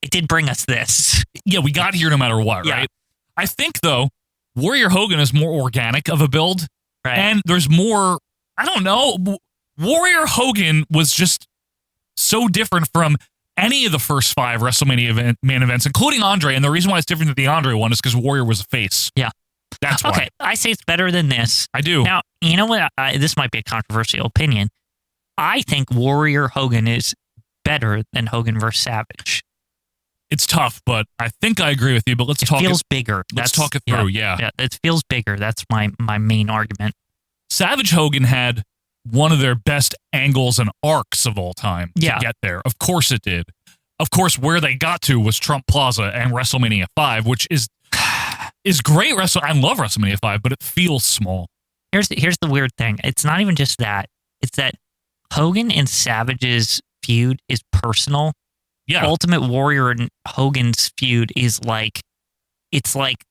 it did bring us this. Yeah, we got here no matter what, right? I think, though, Warrior Hogan is more organic of a build. Right. And there's more, I don't know, Warrior Hogan was just so different from any of the first 5 WrestleMania main events, including Andre. And the reason why it's different than the Andre one is because Warrior was a face. Yeah. That's why. Okay, I say it's better than this. I do. Now, you know what? This might be a controversial opinion. I think Warrior Hogan is better than Hogan versus Savage. It's tough, but I think I agree with you. But let's talk. It feels bigger. Let's talk it through. Yeah, it feels bigger. That's my main argument. Savage Hogan had one of their best angles and arcs of all time to get there. Of course it did. Of course, where they got to was Trump Plaza and WrestleMania 5, which is great. I love WrestleMania 5, but it feels small. Here's the weird thing. It's not even just that. It's that Hogan and Savage's feud is personal. Yeah. Ultimate Warrior and Hogan's feud is like, it's like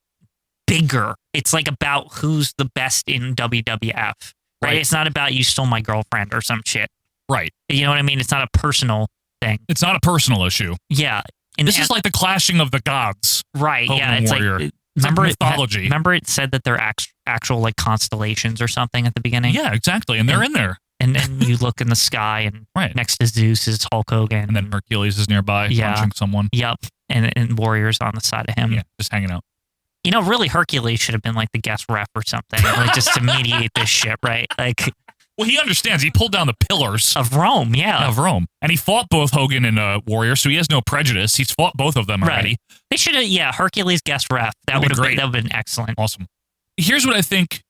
bigger. It's like about who's the best in WWF. Right? It's not about you stole my girlfriend or some shit. Right. You know what I mean? It's not a personal thing. It's not a personal issue. Yeah. This is like the clashing of the gods. Right. Hogan yeah. It's Warrior. like, remember mythology. Remember it said that they're actual like constellations or something at the beginning? Yeah, exactly. And they're in there. And then you look in the sky and next to Zeus is Hulk Hogan. And then Hercules is nearby punching someone. Yep. And Warrior's on the side of him. Yeah, just hanging out. You know, really, Hercules should have been like the guest ref or something, like just to mediate this shit, right? Like, well, he understands. He pulled down the pillars of Rome, of Rome, and he fought both Hogan and Warrior, so he has no prejudice. He's fought both of them already. Right. They should have, Hercules guest ref. That would have been excellent. Awesome. Here's what I think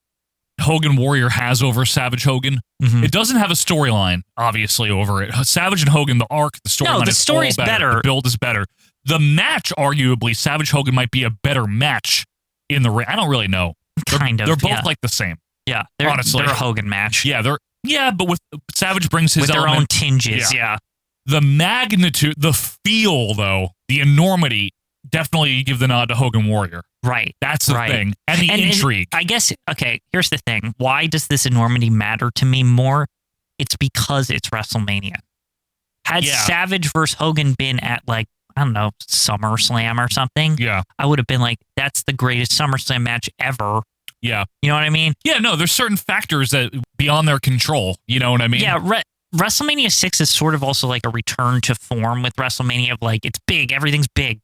Hogan Warrior has over Savage Hogan. Mm-hmm. It doesn't have a storyline, obviously, over it. Savage and Hogan, the arc, the storyline, the story's better. The build is better. The match, arguably, Savage Hogan might be a better match in the ring. I don't really know. They're both like the same. Yeah, honestly, they're a Hogan match. Yeah, but with Savage brings his with their own tinges. Yeah, the magnitude, the feel, though, the enormity. Definitely give the nod to Hogan Warrior. Right. That's the thing. And the intrigue. I guess, okay, here's the thing. Why does this enormity matter to me more? It's because it's WrestleMania. Had Savage versus Hogan been at, like, I don't know, SummerSlam or something, I would have been like, that's the greatest SummerSlam match ever. Yeah. You know what I mean? Yeah, no, there's certain factors that beyond their control. You know what I mean? Yeah, WrestleMania 6 is sort of also like a return to form with WrestleMania of like, it's big, everything's big.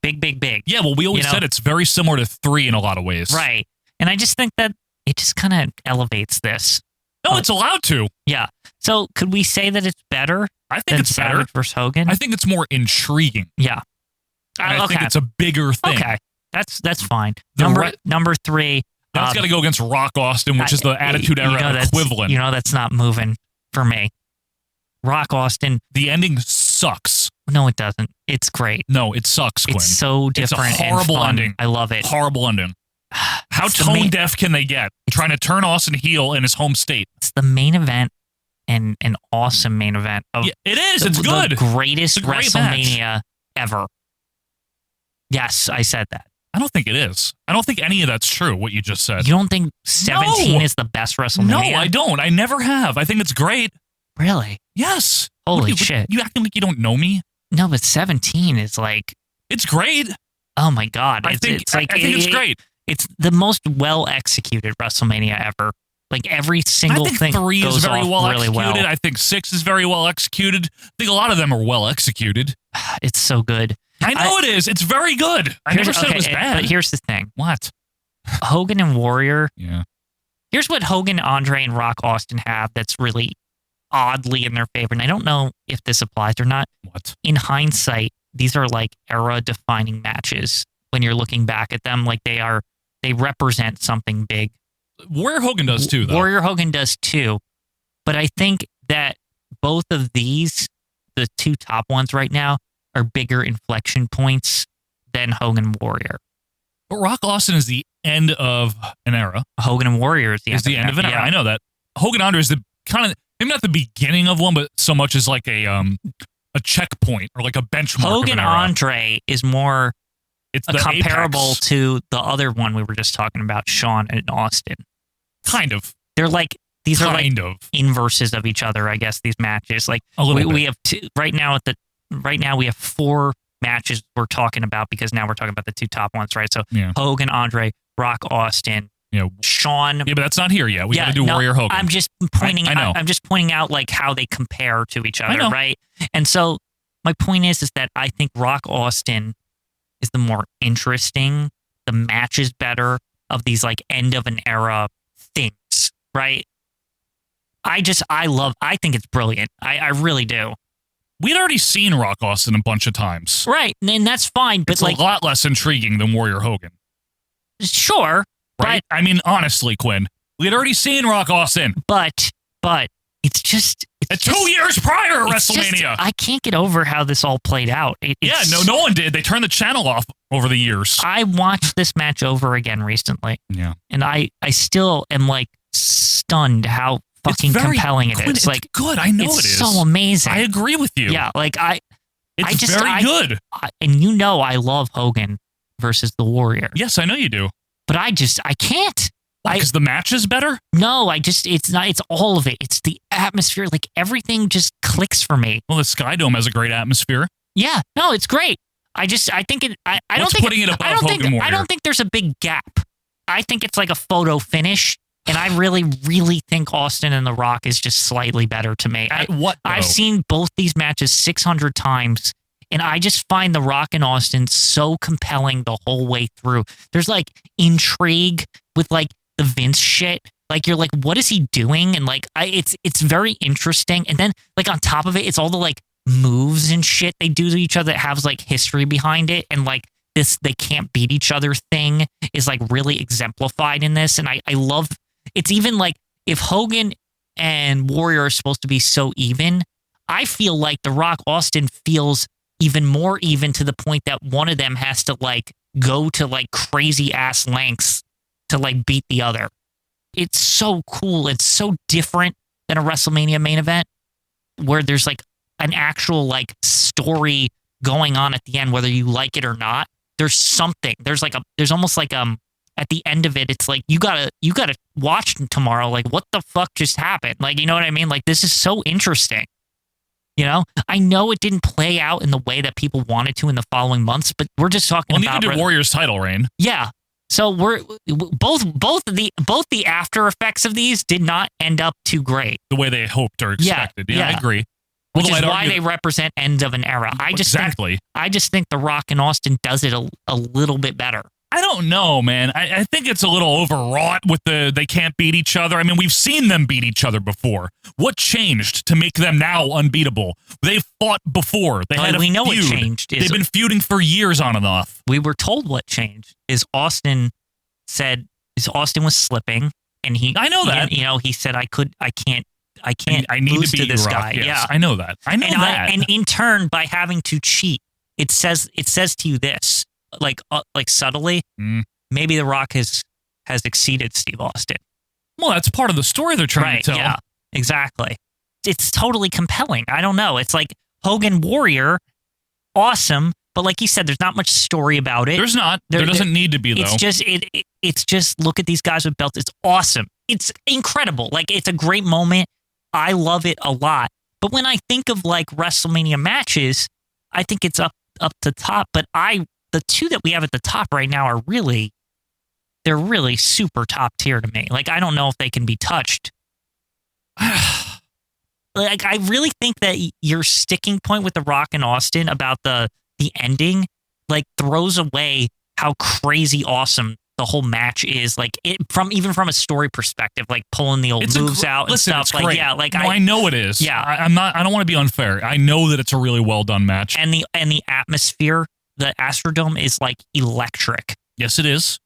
Yeah, well, we always said it's very similar to 3 in a lot of ways. Right. And I just think that it just kind of elevates this. No, it's allowed to. Yeah. So could we say that it's better? I think it's better. Savage versus Hogan? I think it's more intriguing. Yeah. And I think it's a bigger thing. Okay. That's fine. Number 3. That's got to go against Rock Austin, which is the Attitude Era equivalent. You know, that's not moving for me. Rock Austin. The ending sucks. No, it doesn't. It's great. No, it sucks, Quinn. It's so different. It's a horrible and fun. ending. I love it. Horrible ending. How It's the tone main- deaf can they get? Trying to turn Austin heel in his home state. It's the main event and an awesome main event of Yeah, it is. It's the good. greatest It's a great WrestleMania ever. Yes, I said that. I don't think it is. I don't think any of that's true, what you just said. You don't think 17 No. is the best WrestleMania? No, I don't. I never have. I think it's great. Really? Yes. Holy What, shit. You acting like you don't know me? No, but 17 is like, It's great. oh my God. I think it's great. It's the most well executed WrestleMania ever. Like every single I think thing 3 goes is very off well really executed. well. I think 6 is very well executed. I think a lot of them are well executed. It's so good. I know it is. It's very good. I never said it was bad. But here's the thing. What? Hogan and Warrior. Yeah. Here's what Hogan, Andre, and Rock Austin have that's really oddly in their favor. And I don't know if this applies or not. What? In hindsight, these are like era-defining matches when you're looking back at them. Like they represent something big. Warrior Hogan does too, though. Warrior Hogan does too. But I think that both of these, the two top ones right now, are bigger inflection points than Hogan Warrior. But Rock Austin is the end of an era. Hogan and Warrior is the end of an era. Yeah. I know that. Hogan Andre is the kind of, maybe not the beginning of one, but so much as like a checkpoint or like a benchmark. Hogan of an era. Andre is more It's the comparable apex. to the other one we were just talking about, Shawn and Austin. Kind of. They're like, these are like Kind of. inverses of each other, I guess, these matches. Like A little we bit. have two right now we have 4 matches we're talking about because now we're talking about the 2 top ones, right? So Yeah. Hogan, Andre, Rock Austin, Yeah. Shawn. Yeah, but that's not here yet. We got to do Warrior Hogan. I'm just pointing I know. I'm just pointing out like how they compare to each I other, know. right? And so my point is that I think Rock Austin is the more interesting, the match is better of these like end of an era things, right? I think it's brilliant. I really do. We'd already seen Rock Austin a bunch of times. Right, and that's fine, but It's like a lot less intriguing than Warrior Hogan. sure, Right? I mean, honestly, Quinn, we'd already seen Rock Austin. but it's just it's 2 years prior to it's just- WrestleMania. I can't get over how this all played out. Yeah, no one did. They turned the channel off over the years. I watched this match over again recently. Yeah. And I still am like stunned how fucking very- compelling it Quinn, is. it's Like good. I know it's it is. so amazing. I agree with you. Yeah, like It's very good. And you know I love Hogan versus the Warrior. Yes, I know you do. But I can't. Because the match is better? No, it's all of it. It's the atmosphere. Like everything just clicks for me. Well, the Sky Dome has a great atmosphere. Yeah, no, it's great. I think it. I don't What's think putting it above I don't think. Hogan I Warrior? don't think there's a big gap. I think it's like a photo finish, and I really, really think Austin and The Rock is just slightly better to me. What, though? I've seen both these matches 600 times, and I just find The Rock and Austin so compelling the whole way through. There's like intrigue with like the Vince shit. Like you're like, what is he doing? And like, it's very interesting. And then like on top of it, it's all the like moves and shit they do to each other that has like history behind it. And like this, they can't beat each other thing is like really exemplified in this. And I love, it's even like if Hogan and Warrior are supposed to be so even, I feel like The Rock Austin feels even more even to the point that one of them has to like go to like crazy ass lengths to like beat the other. It's so cool. It's so different than a WrestleMania main event where there's like an actual like story going on at the end, whether you like it or not. There's something. There's almost like at the end of it, it's like you gotta watch tomorrow. Like what the fuck just happened? Like you know what I mean? Like this is so interesting. You know, I know it didn't play out in the way that people wanted to in the following months, but we're just talking Well, about neither did Warrior's title reign. Yeah. So we're both the after effects of these did not end up too great. The way they hoped or expected. Yeah, I agree. Which Although is I'd why argue they represent end of an era. I just think The Rock and Austin does it a little bit better. I don't know, man. I think it's a little overwrought with they can't beat each other. I mean, we've seen them beat each other before. What changed to make them now unbeatable? They've fought before. They had a we know what feud. changed. They've been feuding for years on and off. We were told what changed is Austin was slipping, and I know that. He said I I need lose to beat this Rock. guy. Yes, Yeah, I know that. I know that. And in turn, by having to cheat, it says to you this, like subtly, maybe The Rock has exceeded Steve Austin. Well, that's part of the story they're trying to tell. Yeah, exactly. It's totally compelling. I don't know. It's like Hogan Warrior, awesome, but like you said, there's not much story about it. There's not. There doesn't need to be, though. It's just look at these guys with belts. It's awesome. It's incredible. Like, it's a great moment. I love it a lot. But when I think of like WrestleMania matches, I think it's up to top. But the two that we have at the top right now are they're really super top tier to me. Like, I don't know if they can be touched. Like, I really think that your sticking point with The Rock and Austin about the ending, like, throws away how crazy awesome the whole match is. Like, even from a story perspective, like pulling the old moves out and stuff. It's like, great. yeah, like I know it is. Yeah, I don't want to be unfair. I know that it's a really well done match. And the atmosphere, the Astrodome is like electric. Yes, it is.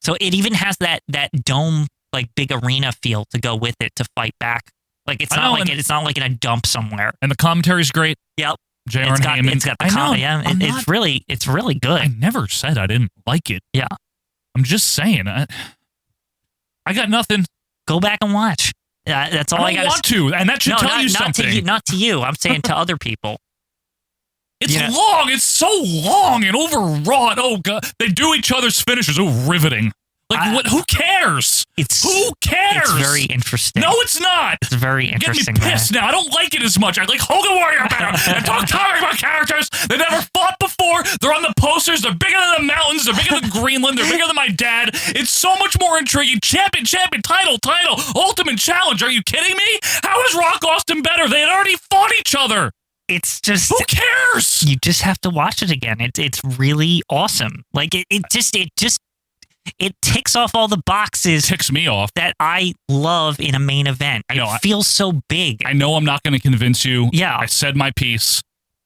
So it even has that dome, like big arena feel to go with it to fight back. Like, it's not like in a dump somewhere. And the commentary's great. Yep. JR and Heyman. It's got the comedy. Yeah, it's really good. I never said I didn't like it. Yeah. I'm just saying. I got nothing. Go back and watch. That's all I got. I want to, and that should tell you something. Not to you. I'm saying to other people. It's long. It's so long and overwrought. Oh, God. They do each other's finishes. Oh, riveting. Like, what? Who cares? Who cares? It's very interesting. No, it's not. It's very interesting. Get me pissed now. I don't like it as much. I like Hogan Warrior better. And talking about characters that never fought before. They're on the posters. They're bigger than the mountains. They're bigger than Greenland. They're bigger than my dad. It's so much more intriguing. Champion, title, ultimate challenge. Are you kidding me? How is Rock Austin better? They had already fought each other. It's just, who cares? You just have to watch it again. It's really awesome. Like, it ticks off all the boxes. Ticks me off. That I love in a main event. I know. It feels so big. I know I'm not going to convince you. Yeah. I said my piece.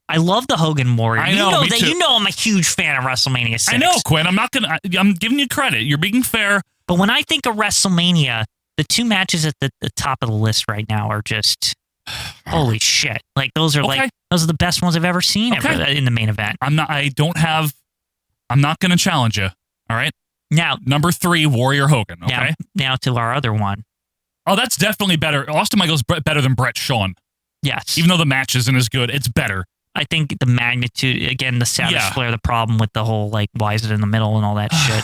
I love the Hogan Warrior. I know, me too. You know I'm a huge fan of WrestleMania 6. I know, Quinn. I'm giving you credit. You're being fair. But when I think of WrestleMania, the two matches at the top of the list right now are just holy shit. Like, those are the best ones I've ever seen in the main event. I'm not going to challenge you. All right. Now, number 3, Warrior Hogan. Okay. Now to our other one. Oh, that's definitely better. Austin Michaels better than Brett Shawn. Yes. Even though the match isn't as good, it's better. I think the magnitude, again, the Savage Flair, the problem with the whole, like, why is it in the middle and all that shit.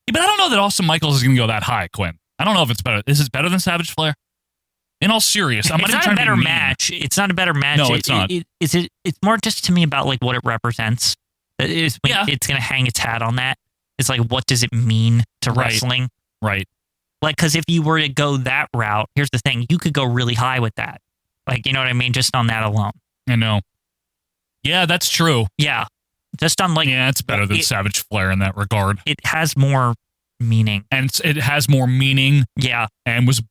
Yeah, but I don't know that Austin Michaels is going to go that high, Quinn. I don't know if it's better. Is it better than Savage Flair? In all seriousness, it's not a better match. It's not a better match. No, it's not. It's more just to me about, like, what it represents. It's going to hang its hat on that. It's like, what does it mean to wrestling? Right. Like, because if you were to go that route, here's the thing. You could go really high with that. Like, you know what I mean? Just on that alone. I know. Yeah, that's true. Yeah. Just on, like... Yeah, it's better than Savage Flair in that regard. It has more meaning. And it has more meaning. Yeah. And was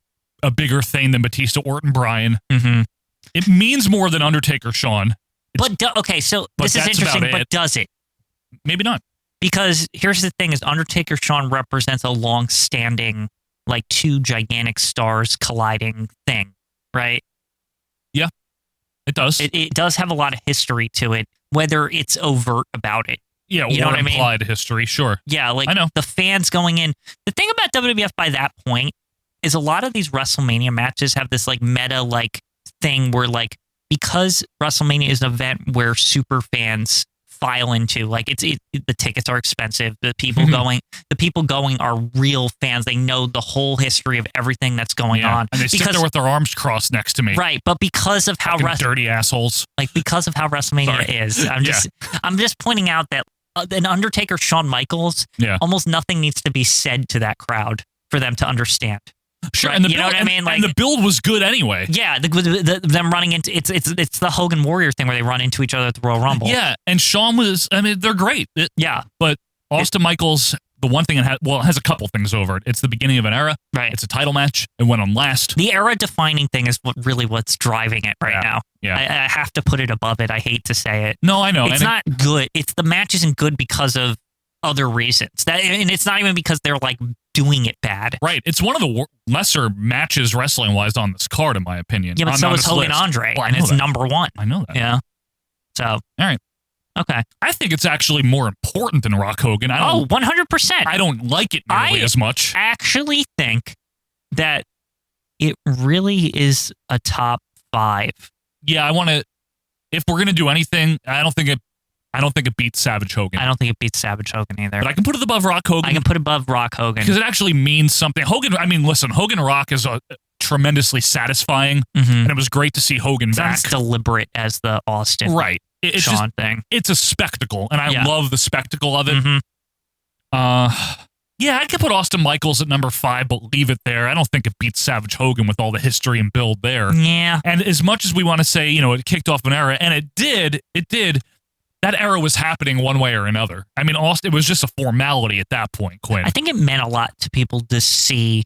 a bigger thing than Batista, Orton, Bryan. Mm-hmm. It means more than Undertaker, Shawn. Okay, so this is interesting, but does it? Maybe not. Because here's the thing, is Undertaker Shawn represents a long-standing, like, two gigantic stars colliding thing, right? Yeah, it does. It does have a lot of history to it, whether it's overt about it. Yeah, you know what I mean? Implied history, sure. Yeah, like, I know. The fans going in. The thing about WWF by that point is a lot of these WrestleMania matches have this, like, meta, like, thing where, like, because WrestleMania is an event where super fans file into, like, the tickets are expensive. The people going are real fans. They know the whole history of everything that's going on. And they sit there with their arms crossed next to me. Right, but because of how dirty assholes. Like, because of how WrestleMania is, I'm just pointing out that an Undertaker Shawn Michaels, almost nothing needs to be said to that crowd for them to understand. Sure, right? and You know what I mean? Like, and the build was good anyway. Yeah, them running into it's the Hogan Warrior thing where they run into each other at the Royal Rumble. Yeah, and Shawn was. I mean, they're great. But Austin Michaels, the one thing it has a couple things over it. It's the beginning of an era. Right. It's a title match. It went on last. The era-defining thing is what's driving it right now. Yeah, I have to put it above it. I hate to say it. No, I know. It's not good. The match isn't good because of other reasons. And it's not even because they're, like, doing it bad. Right. It's one of the lesser matches wrestling-wise on this card, in my opinion. Yeah, but so is Hogan list. Andre, Well, and it's number one. I know that. Yeah. So. All right. Okay. I think it's actually more important than Rock Hogan. 100%. I don't like it nearly as much. I actually think that it really is a top 5. Yeah, I want to. If we're gonna do anything, I don't think it beats Savage Hogan. I don't think it beats Savage Hogan either. But I can put it above Rock Hogan. I can put it above Rock Hogan because it actually means something. Hogan. I mean, listen, Hogan Rock is tremendously satisfying, and it was great to see Hogan back. Sounds deliberate as the Austin right. It's Shawn just, thing. It's a spectacle, and I love the spectacle of it. Yeah, I could put Austin Michaels at number 5, but leave it there. I don't think it beats Savage Hogan with all the history and build there. Yeah. And as much as we want to say, it kicked off an era, and it did, that era was happening one way or another. I mean, Austin, it was just a formality at that point, Quinn. I think it meant a lot to people to see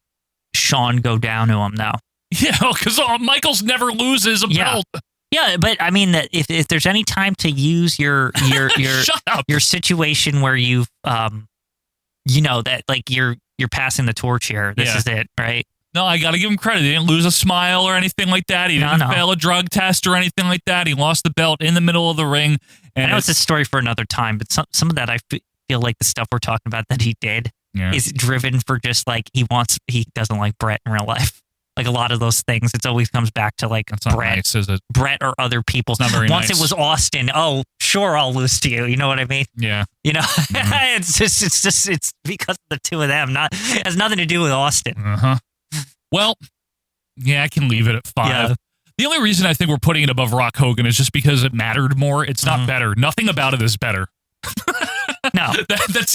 Shawn go down to him, though. Yeah, because Michaels never loses a belt. Yeah, but I mean that if there's any time to use your Shut up. your situation where you've that like you're passing the torch here. This is it, right? No, I got to give him credit. He didn't lose a smile or anything like that. He didn't fail a drug test or anything like that. He lost the belt in the middle of the ring. And I know it's a story for another time, but some of that I feel like the stuff we're talking about that he did is driven for just like he doesn't like Brett in real life. Like a lot of those things, it always comes back to like Brett, nice, is it? Brett or other people. It's not very Once nice. it was Austin, oh sure, I'll lose to you. You know what I mean? Yeah. It's because of the two of them. It has nothing to do with Austin. Well, yeah, I can leave it at 5. Yeah. The only reason I think we're putting it above Rock Hogan is just because it mattered more. It's not better. Nothing about it is better. No. That's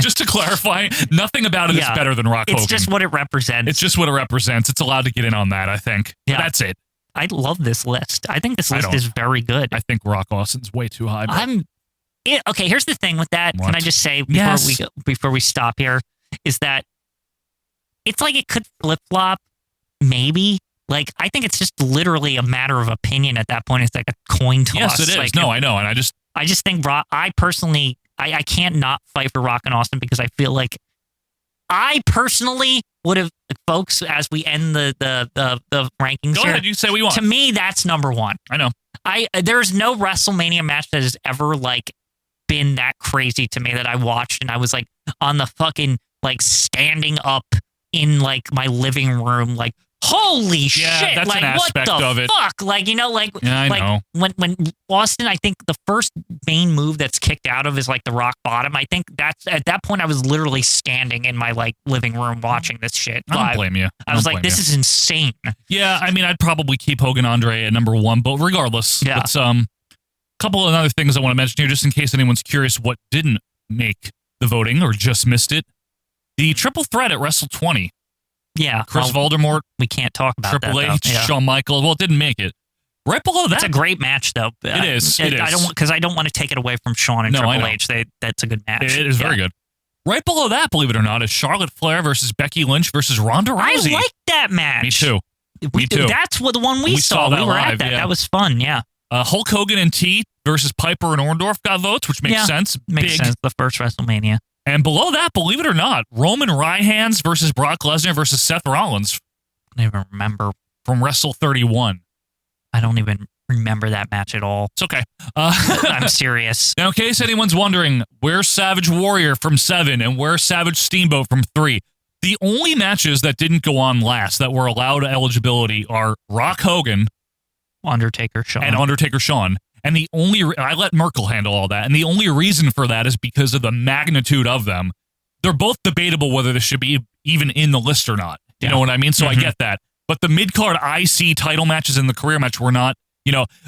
just to clarify, nothing about it is better than Rock Hogan. It's just what it represents. It's just what it represents. It's allowed to get in on that, I think. Yeah. That's it. I love this list. I think this list is very good. I think Rock Austin's way too high. Okay, here's the thing with that. What? Can I just say Yes. before we stop here is that it's like it could flip-flop maybe. Like I think it's just literally a matter of opinion at that point. It's like a coin toss. Yes, it is. Like, I know. And I just think I personally I can't not fight for Rock and Austin because I feel like I personally would have, folks, as we end the rankings Go here. ahead, you say what you want. To me, that's number 1. I know. There's no WrestleMania match that has ever like been that crazy to me that I watched and I was like on the fucking like standing up in like my living room like holy shit! That's like an aspect what the of it. fuck? Like I know. when Austin, I think the first main move that's kicked out of is like the rock bottom. I think that's at that point I was literally standing in my like living room watching this shit. I live. don't blame you. I was like, this is insane. Yeah, I mean, I'd probably keep Hogan Andre at number 1, but regardless, it's a couple of other things I want to mention here, just in case anyone's curious what didn't make the voting or just missed it. The triple threat at Wrestle 20. Yeah, Chris Voldemort. We can't talk about Triple that. H, Shawn Michaels. Well, it didn't make it. Right below that, it's a great match, though. It is. I don't want to take it away from Shawn and Triple H. That's a good match. It is very good. Right below that, believe it or not, is Charlotte Flair versus Becky Lynch versus Ronda Rousey. I like that match. Me too. Me too. That's the one we saw. That we were live, at that. yeah. That was fun. Yeah. Hulk Hogan and T versus Piper and Orndorff got votes, which makes sense. Makes sense. The first WrestleMania. And below that, believe it or not, Roman Ryhans versus Brock Lesnar versus Seth Rollins. I don't even remember. From Wrestle 31. I don't even remember that match at all. It's okay. I'm serious. Now, in case anyone's wondering, where's Savage Warrior from 7 and where's Savage Steamboat from 3? The only matches that didn't go on last that were allowed eligibility are Rock Hogan, Undertaker Shawn. And Undertaker Shawn. And the only I let Merkel handle all that. And the only reason for that is because of the magnitude of them. They're both debatable whether this should be even in the list or not. You know what I mean? So I get that. But the mid-card IC title matches and the career match were not.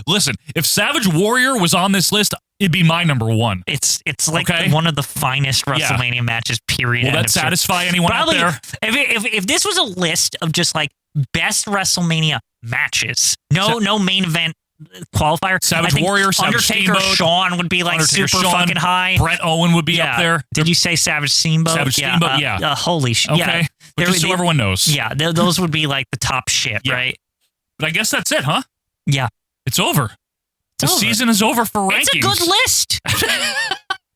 Listen, if Savage Warrior was on this list, it'd be my number 1. It's like one of the finest WrestleMania matches, period. Will that satisfy anyone out there? If this was a list of just like best WrestleMania matches, no main event qualifier. Savage Warrior, Savage Undertaker, Steamboat, Shawn would be like Undertaker, super Shawn, fucking high. Brett Owen would be up there. Did you say Savage Steamboat? Savage Steamboat, yeah. Holy shit. Okay. Yeah. But just so everyone knows. Yeah, those would be like the top shit, right? But I guess that's it, huh? Yeah. It's over. The season is over for rankings. It's a good list.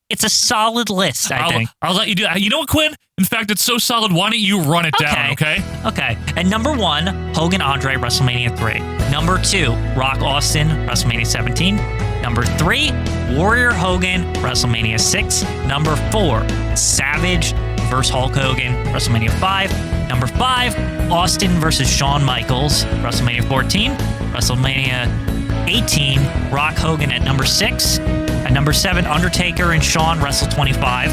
It's a solid list, I think. I'll let you do that. You know what, Quinn? In fact, it's so solid, why don't you run it down, okay? Okay. And number 1, Hogan Andre, WrestleMania 3. Number 2, Rock Austin, WrestleMania 17. Number 3, Warrior Hogan, WrestleMania 6. Number 4, Savage versus Hulk Hogan, WrestleMania 5. Number 5, Austin versus Shawn Michaels, WrestleMania 14. WrestleMania 18, Rock Hogan at number 6. At number 7, Undertaker and Shawn, Wrestle 25.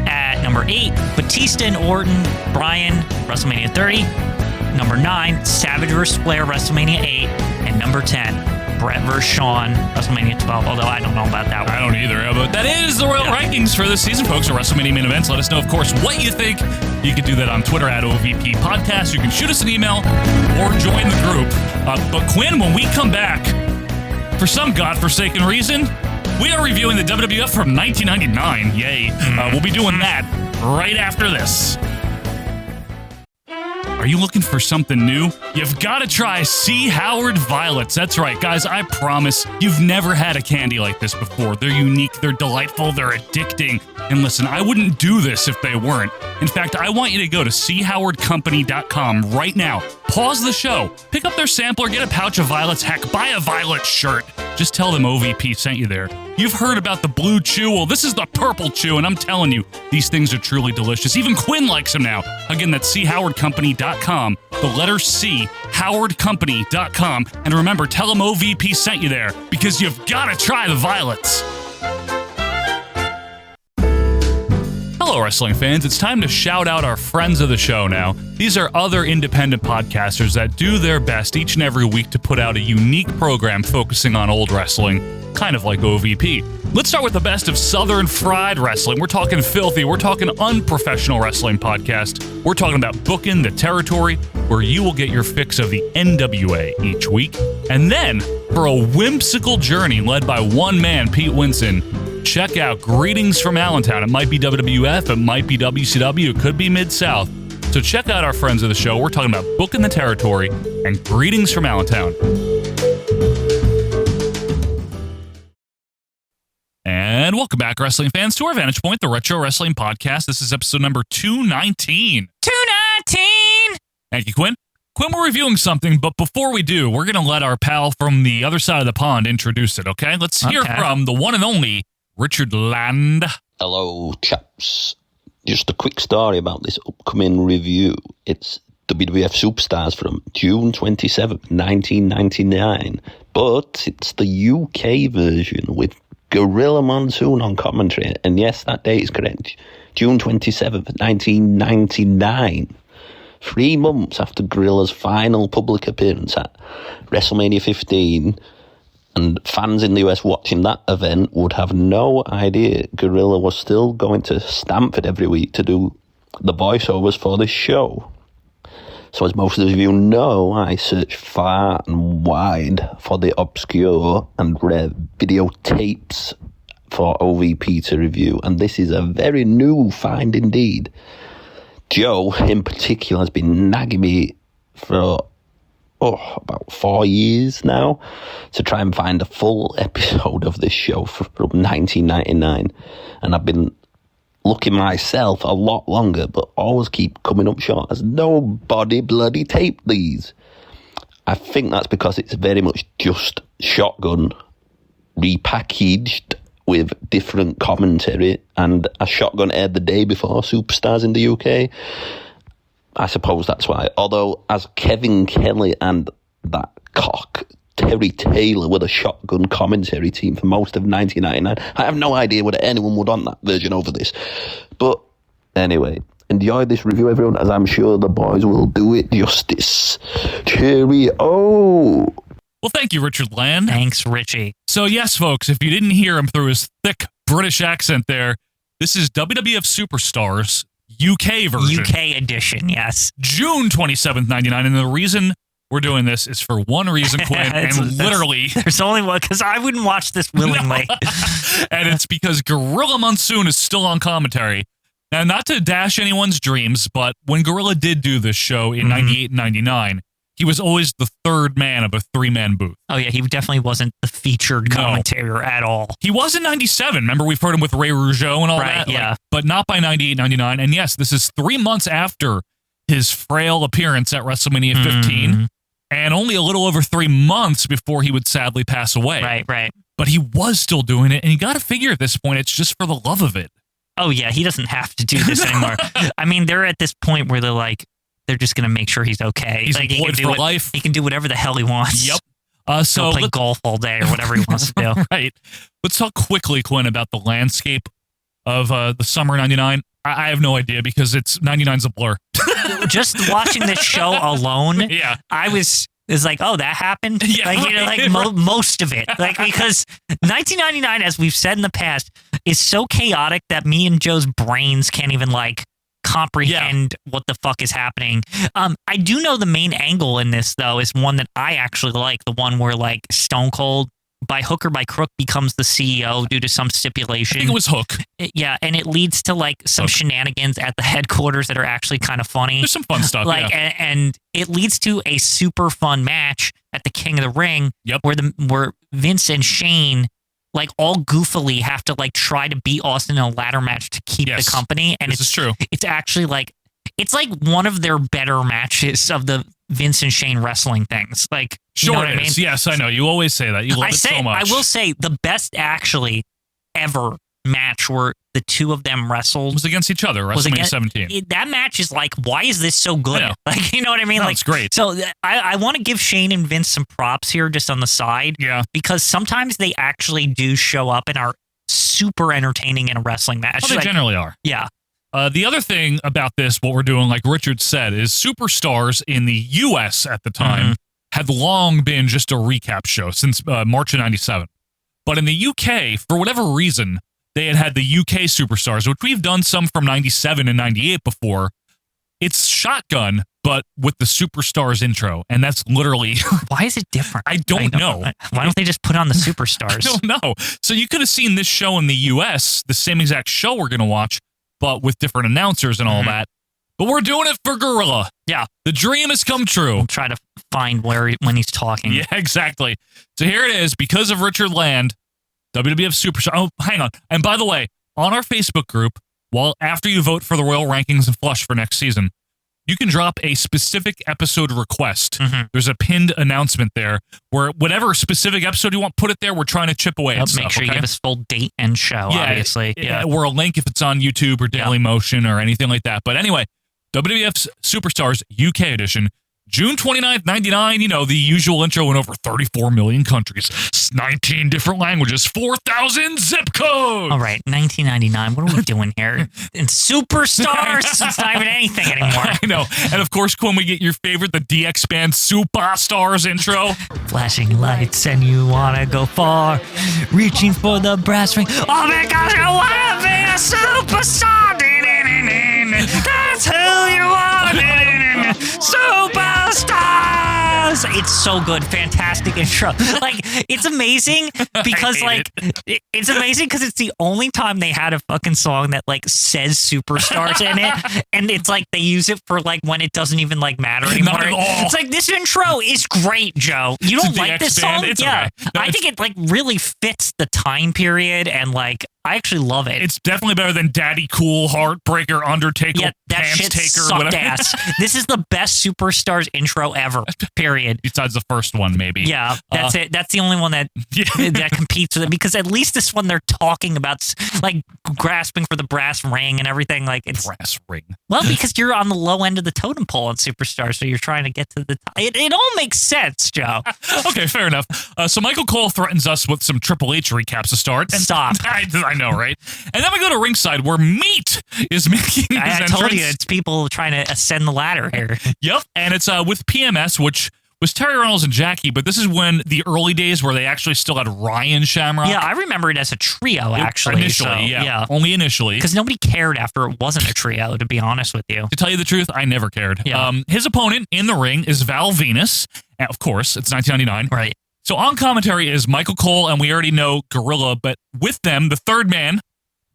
At number 8, Batista and Orton, Bryan, WrestleMania 30. Number 9, Savage vs. Flair, WrestleMania 8. And number 10, Bret vs. Shawn, WrestleMania 12. Although I don't know about that one. I don't either. But that is the Royal Rankings for this season, folks, of WrestleMania main events. Let us know, of course, what you think. You can do that on Twitter at OVP Podcast. You can shoot us an email or join the group. But Quinn, when we come back, for some godforsaken reason, we are reviewing the WWF from 1999. Yay. We'll be doing that right after this. Are you looking for something new? You've got to try C. Howard Violets. That's right, guys. I promise you've never had a candy like this before. They're unique, they're delightful, they're addicting. And listen, I wouldn't do this if they weren't. In fact, I want you to go to chowardcompany.com right now. Pause the show, pick up their sampler, get a pouch of violets, heck, buy a violet shirt. Just tell them OVP sent you there. You've heard about the blue chew. Well, this is the purple chew, and I'm telling you, these things are truly delicious. Even Quinn likes them now. Again, that's chowardcompany.com. The letter C, howardcompany.com. And remember, tell them OVP sent you there, because you've got to try the violets. Hello, wrestling fans. It's time to shout out our friends of the show now. These are other independent podcasters that do their best each and every week to put out a unique program focusing on old wrestling, kind of like OVP. Let's start with the best of Southern Fried Wrestling. We're talking filthy. We're talking unprofessional wrestling podcast. We're talking about Booking the Territory, where you will get your fix of the NWA each week. And then, for a whimsical journey led by one man, Pete Winson, check out Greetings from Allentown. It might be WWF, it might be WCW, it could be Mid-South. So check out our friends of the show. We're talking about Booking the Territory and Greetings from Allentown. And welcome back, wrestling fans, to our Vantage Point, the Retro Wrestling Podcast. This is episode number 219. 219! Thank you, Quinn. Quinn, we're reviewing something, but before we do, we're going to let our pal from the other side of the pond introduce it, okay? Let's hear from the one and only Richard Land. Hello, chaps. Just a quick story about this upcoming review. It's WWF Superstars from June 27th, 1999. But it's the UK version with Gorilla Monsoon on commentary. And yes, that date is correct. June 27th, 1999. 3 months after Gorilla's final public appearance at WrestleMania 15. And fans in the US watching that event would have no idea Gorilla was still going to Stamford every week to do the voiceovers for this show. So as most of you know, I searched far and wide for the obscure and rare videotapes for OVP to review, and this is a very new find indeed. Joe, in particular, has been nagging me for about 4 years now to try and find a full episode of this show from 1999, and I've been looking myself a lot longer, but always keep coming up short as nobody bloody taped these. I think that's because it's very much just Shotgun repackaged with different commentary, and a Shotgun aired the day before Superstars in the UK. I suppose that's why. Although, as Kevin Kelly and that cock, Terry Taylor, were the Shotgun commentary team for most of 1999, I have no idea whether anyone would want that version over this. But anyway, enjoy this review, everyone, as I'm sure the boys will do it justice. Cheerio! Well, thank you, Richard Land. Thanks, Richie. So yes, folks, if you didn't hear him through his thick British accent there, this is WWF Superstars UK version. UK edition, yes. June 27th, 99. And the reason we're doing this is for one reason, Quinn, and literally... There's only one, because I wouldn't watch this willingly. And it's because Gorilla Monsoon is still on commentary. Now, not to dash anyone's dreams, but when Gorilla did do this show in 98 and 99, he was always the third man of a three-man booth. Oh, yeah, he definitely wasn't the featured commentator at all. He was in 97. Remember, we've heard him with Ray Rougeau and all that? Yeah. But not by 98, 99. And yes, this is 3 months after his frail appearance at WrestleMania 15, and only a little over 3 months before he would sadly pass away. Right. But he was still doing it, and you got to figure at this point, it's just for the love of it. Oh, yeah, he doesn't have to do this anymore. I mean, they're at this point where they're just going to make sure he's okay. He's employed for life. He can do whatever the hell he wants. Yep. So play golf all day or whatever he wants to do. Right. Let's talk quickly, Quinn, about the landscape of the summer 99. I have no idea because 99's a blur. Just watching this show alone, I was like, oh, that happened? Most of it. Because 1999, as we've said in the past, is so chaotic that me and Joe's brains can't even comprehend what the fuck is happening. I do know the main angle in this, though, is one that I actually like, the one where Stone Cold, by hook or by crook, becomes the CEO due to some stipulation. I think it was Hook. Yeah, and it leads to some shenanigans at the headquarters that are actually kind of funny. There's some fun stuff. And it leads to a super fun match at the King of the Ring, where Vince and Shane all goofily have to try to beat Austin in a ladder match to keep the company. And this is true. It's actually it's one of their better matches of the Vince and Shane wrestling things. Sure, you know what I mean? Yes, I know. You always say that. You love it so much. I will say the best actually ever match where the two of them wrestled was against each other. WrestleMania 17. That match is why is this so good? You know what I mean? No, it's great. So I want to give Shane and Vince some props here, just on the side. Yeah. Because sometimes they actually do show up and are super entertaining in a wrestling match. Well, they generally are. Yeah. The other thing about this, what we're doing, like Richard said, is Superstars in the U.S. at the time had long been just a recap show since March of 97. But in the U.K., for whatever reason, they had the UK Superstars, which we've done some from 97 and 98 before. It's Shotgun, but with the Superstars intro, and that's literally... Why is it different? I don't know. Why don't they just put on the Superstars? I don't know. So you could have seen this show in the U.S., the same exact show we're going to watch, but with different announcers and all that. But we're doing it for Gorilla. Yeah. The dream has come true. We'll try to find when he's talking. Yeah, exactly. So here it is. Because of Richard Land, WWF Superstar. Oh, hang on. And by the way, on our Facebook group, after you vote for the Royal Rankings and Flush for next season, you can drop a specific episode request. There's a pinned announcement there where whatever specific episode you want, put it there. We're trying to chip away at stuff. Make sure you give us full date and show, obviously. Yeah. Or a link if it's on YouTube or Daily Motion or anything like that. But anyway, WWF Superstars UK edition, June 29th, 99, the usual intro in over 34 million countries, 19 different languages, 4,000 zip codes. All right, 1999, what are we doing here? In Superstars, it's not even anything anymore. I know. And of course, Quinn, we get your favorite, the DX Band Superstars intro. Flashing lights and you want to go far, reaching for the brass ring. Oh my gosh, you want to be a superstar. That's who you are. Superstars! It's so good. Fantastic intro. It's amazing because, it's amazing because it's the only time they had a fucking song that, says Superstars in it. And it's they use it for, when it doesn't even, matter anymore. Not at all. It's this intro is great, Joe. You don't like this song? It's okay. No, I think it, really fits the time period and, I actually love it. It's definitely better than Daddy Cool, Heartbreaker, Undertaker, that Pants shit Taker, sucked whatever. ass. This is the best Superstars intro ever, period. Besides the first one, maybe. Yeah, that's it. That's the only one that competes with it, because at least this one they're talking about, grasping for the brass ring and everything. It's brass ring. Well, because you're on the low end of the totem pole on Superstars, so you're trying to get to the top. It all makes sense, Joe. Okay, fair enough. So Michael Cole threatens us with some Triple H recaps to start. Stop. I know, right? And then we go to ringside where Meat is making his entrance. I told you, it's people trying to ascend the ladder here. Yep, and it's with PMS, which was Terry Reynolds and Jackie, but this is when the early days where they actually still had Ryan Shamrock. Yeah, I remember it as a trio, actually. Initially, yeah. Only initially. Because nobody cared after it wasn't a trio, to be honest with you. To tell you the truth, I never cared. Yeah. His opponent in the ring is Val Venus. And of course, it's 1999. Right. So on commentary is Michael Cole, and we already know Gorilla, but with them, the third man,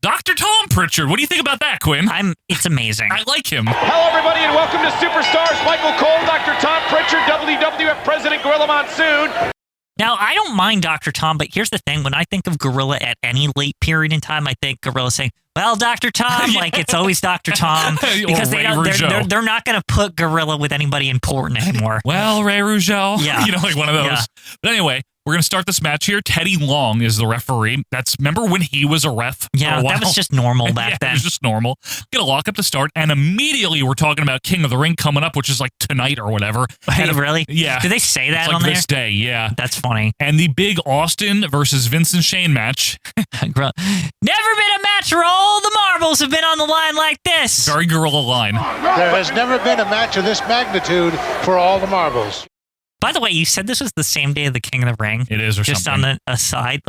Dr. Tom Pritchard. What do you think about that, Quinn? It's amazing. I like him. Hello, everybody, and welcome to Superstars. Michael Cole, Dr. Tom Pritchard, WWF President Gorilla Monsoon. Now, I don't mind Dr. Tom, but here's the thing. When I think of Gorilla at any late period in time, I think Gorilla saying, well, Dr. Tom, like it's always Dr. Tom. Because they're not going to put Gorilla with anybody important anymore. Well, Ray Rougeau. Yeah. Like one of those. Yeah. But anyway, we're going to start this match here. Teddy Long is the referee. Remember when he was a ref? Yeah, that was just normal back then. It was just normal. Get a lock up to start, and immediately we're talking about King of the Ring coming up, which is like tonight or whatever. Hey, really? Yeah. Did they say that it's like on there? this day, yeah. That's funny. And the big Austin versus Vince and Shane match. Never been a match where all the marbles have been on the line like this. Very Gorilla line. There has never been a match of this magnitude for all the marbles. By the way, you said this was the same day of the King of the Ring. It is, or just something. on the aside,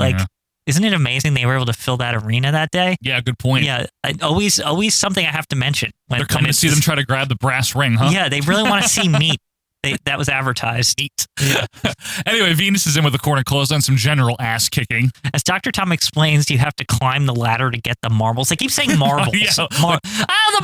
isn't it amazing they were able to fill that arena that day? Yeah, good point. Yeah, always something I have to mention. They're coming to see them try to grab the brass ring, huh? Yeah, they really want to see meat. That was advertised. Yeah. Anyway, Venus is in with the corner clothesline, some general ass kicking. As Dr. Tom explains, you have to climb the ladder to get the marbles. They keep saying marbles. The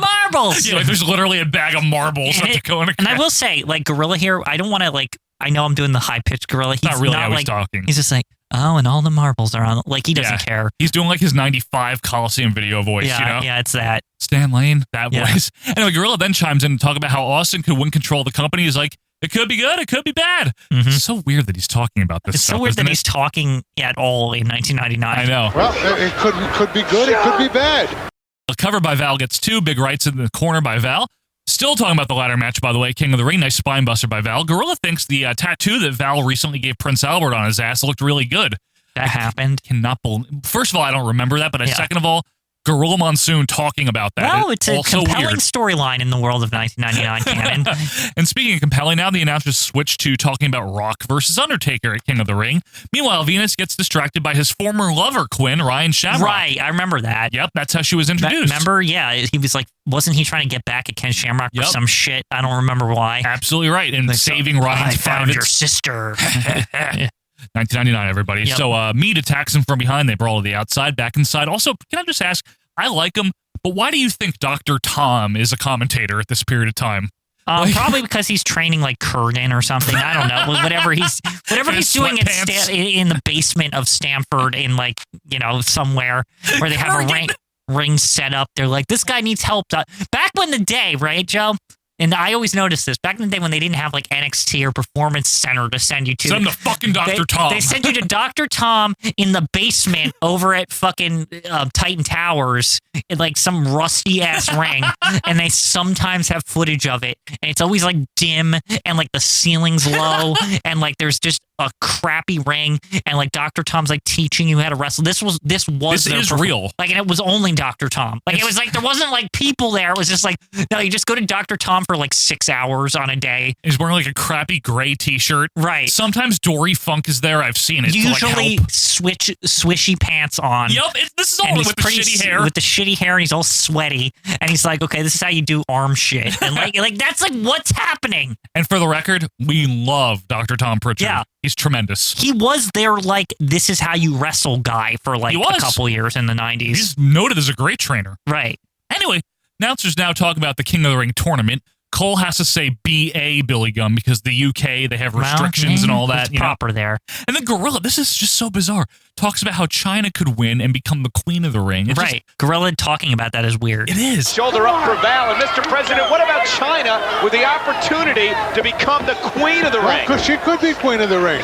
marbles! Yeah, there's literally a bag of marbles to go in. And I will say, Gorilla here, I don't want to, I know I'm doing the high-pitched Gorilla. He's not really how he's talking. He's just like, oh, and all the marbles are on. He doesn't care. He's doing his 95 Coliseum video voice, Yeah, it's that. Stan Lane, that voice. Anyway, Gorilla then chimes in to talk about how Austin could win control of the company. He's like, it could be good, it could be bad. Mm-hmm. It's so weird that he's talking about this stuff. It's so weird that he's talking at all in 1999. I know. Well, it could be good, it could be bad. A cover by Val gets two. Big rights in the corner by Val. Still talking about the ladder match, by the way. King of the Ring, nice spine buster by Val. Gorilla thinks the tattoo that Val recently gave Prince Albert on his ass looked really good. That happened? Cannot believe. First of all, I don't remember that, but second of all, Gorilla Monsoon talking about that. Well, it's a compelling storyline in the world of 1999 canon. And speaking of compelling, now the announcers switch to talking about Rock versus Undertaker at King of the Ring. Meanwhile, Venus gets distracted by his former lover, Quinn, Ryan Shamrock. Right, I remember that. Yep, that's how she was introduced. Remember? Yeah, he was like, wasn't he trying to get back at Ken Shamrock for some shit? I don't remember why. Absolutely right. And saving Ryan's I found your sister. 1999, everybody. Yep. So Mead attacks him from behind. They brawl to the outside, back inside. Also, can I just ask, I like him, but why do you think Dr. Tom is a commentator at this period of time? Probably because he's training like Kurgan or something. I don't know. Whatever he's doing in the basement of Stamford in somewhere where they have a ring set up. They're like, this guy needs help. Back when the day, right, Joe? And I always noticed this. Back in the day when they didn't have NXT or Performance Center to send you to. Send to fucking Dr. Tom. They sent you to Dr. Tom in the basement over at fucking Titan Towers in some rusty ass ring. And they sometimes have footage of it. And it's always dim and the ceiling's low. And there's just a crappy ring. And Dr. Tom's teaching you how to wrestle. This is real. And it was only Dr. Tom. It was there wasn't people there. It was just no, you just go to Dr. Tom for 6 hours on a day. He's wearing a crappy gray t-shirt. Right. Sometimes Dory Funk is there. I've seen it. Usually swishy pants on. Yep. This is all with the shitty hair. With the shitty hair, and he's all sweaty. And he's like, okay, this is how you do arm shit. And that's what's happening. And for the record, we love Dr. Tom Pritchard. Yeah. He's tremendous. He was their this is how you wrestle guy for a couple years in the 90s. He's noted as a great trainer. Right. Anyway, announcers now talk about the King of the Ring tournament. Cole has to say B.A. Billy Gunn because the UK, they have restrictions and all that. It's proper there. And then Gorilla, this is just so bizarre, talks about how China could win and become the queen of the ring. It's right. Gorilla talking about that is weird. It is. Shoulder up for Val. And Mr. President, what about China with the opportunity to become the queen of the ring? Because she could be queen of the ring.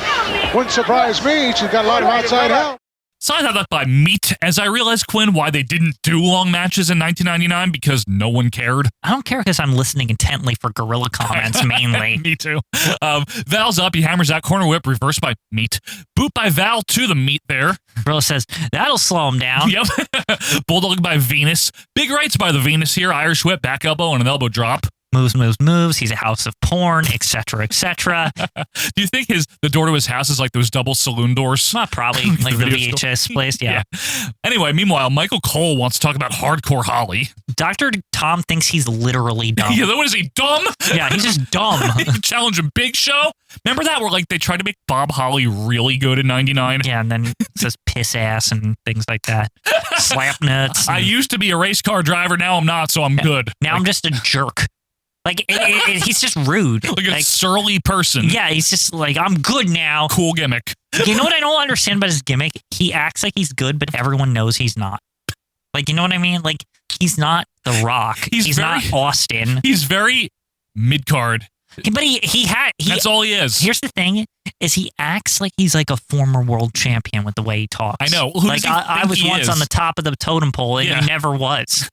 Wouldn't surprise me. She's got a lot of outside help. So I thought that by Meat, as I realized, Quinn, why they didn't do long matches in 1999, because no one cared. I don't care because I'm listening intently for Gorilla comments, mainly. Me too. Val's up. He hammers out corner whip, reversed by Meat. Boot by Val to the Meat there. Gorilla says, that'll slow him down. Yep. Bulldog by Venus. Big rights by the Venus here. Irish whip, back elbow, and an elbow drop. moves. He's a house of porn, etc., etc. Do you think the door to his house is like those double saloon doors? Probably like the VHS place. Yeah. Anyway, meanwhile, Michael Cole wants to talk about Hardcore Holly. Dr. Tom thinks he's literally dumb. Yeah, what is he, dumb? Yeah, he's just dumb. Challenging Big Show. Remember that where like they tried to make Bob Holly really good in '99? Yeah, and then it says piss ass and things like that. Slap nuts. I used to be a race car driver. Now I'm not, so I'm good. Now I'm just a jerk. Like, he's just rude. Like a surly person. Yeah, he's just like, I'm good now. Cool gimmick. You know what I don't understand about his gimmick? He acts like he's good, but everyone knows he's not. Like, you know what I mean? Like, he's not The Rock. He's not Austin. He's very mid-card. But that's all he is. Here's the thing, is he acts like he's like a former world champion with the way he talks. I know. I was once on the top of the totem pole, and he never was.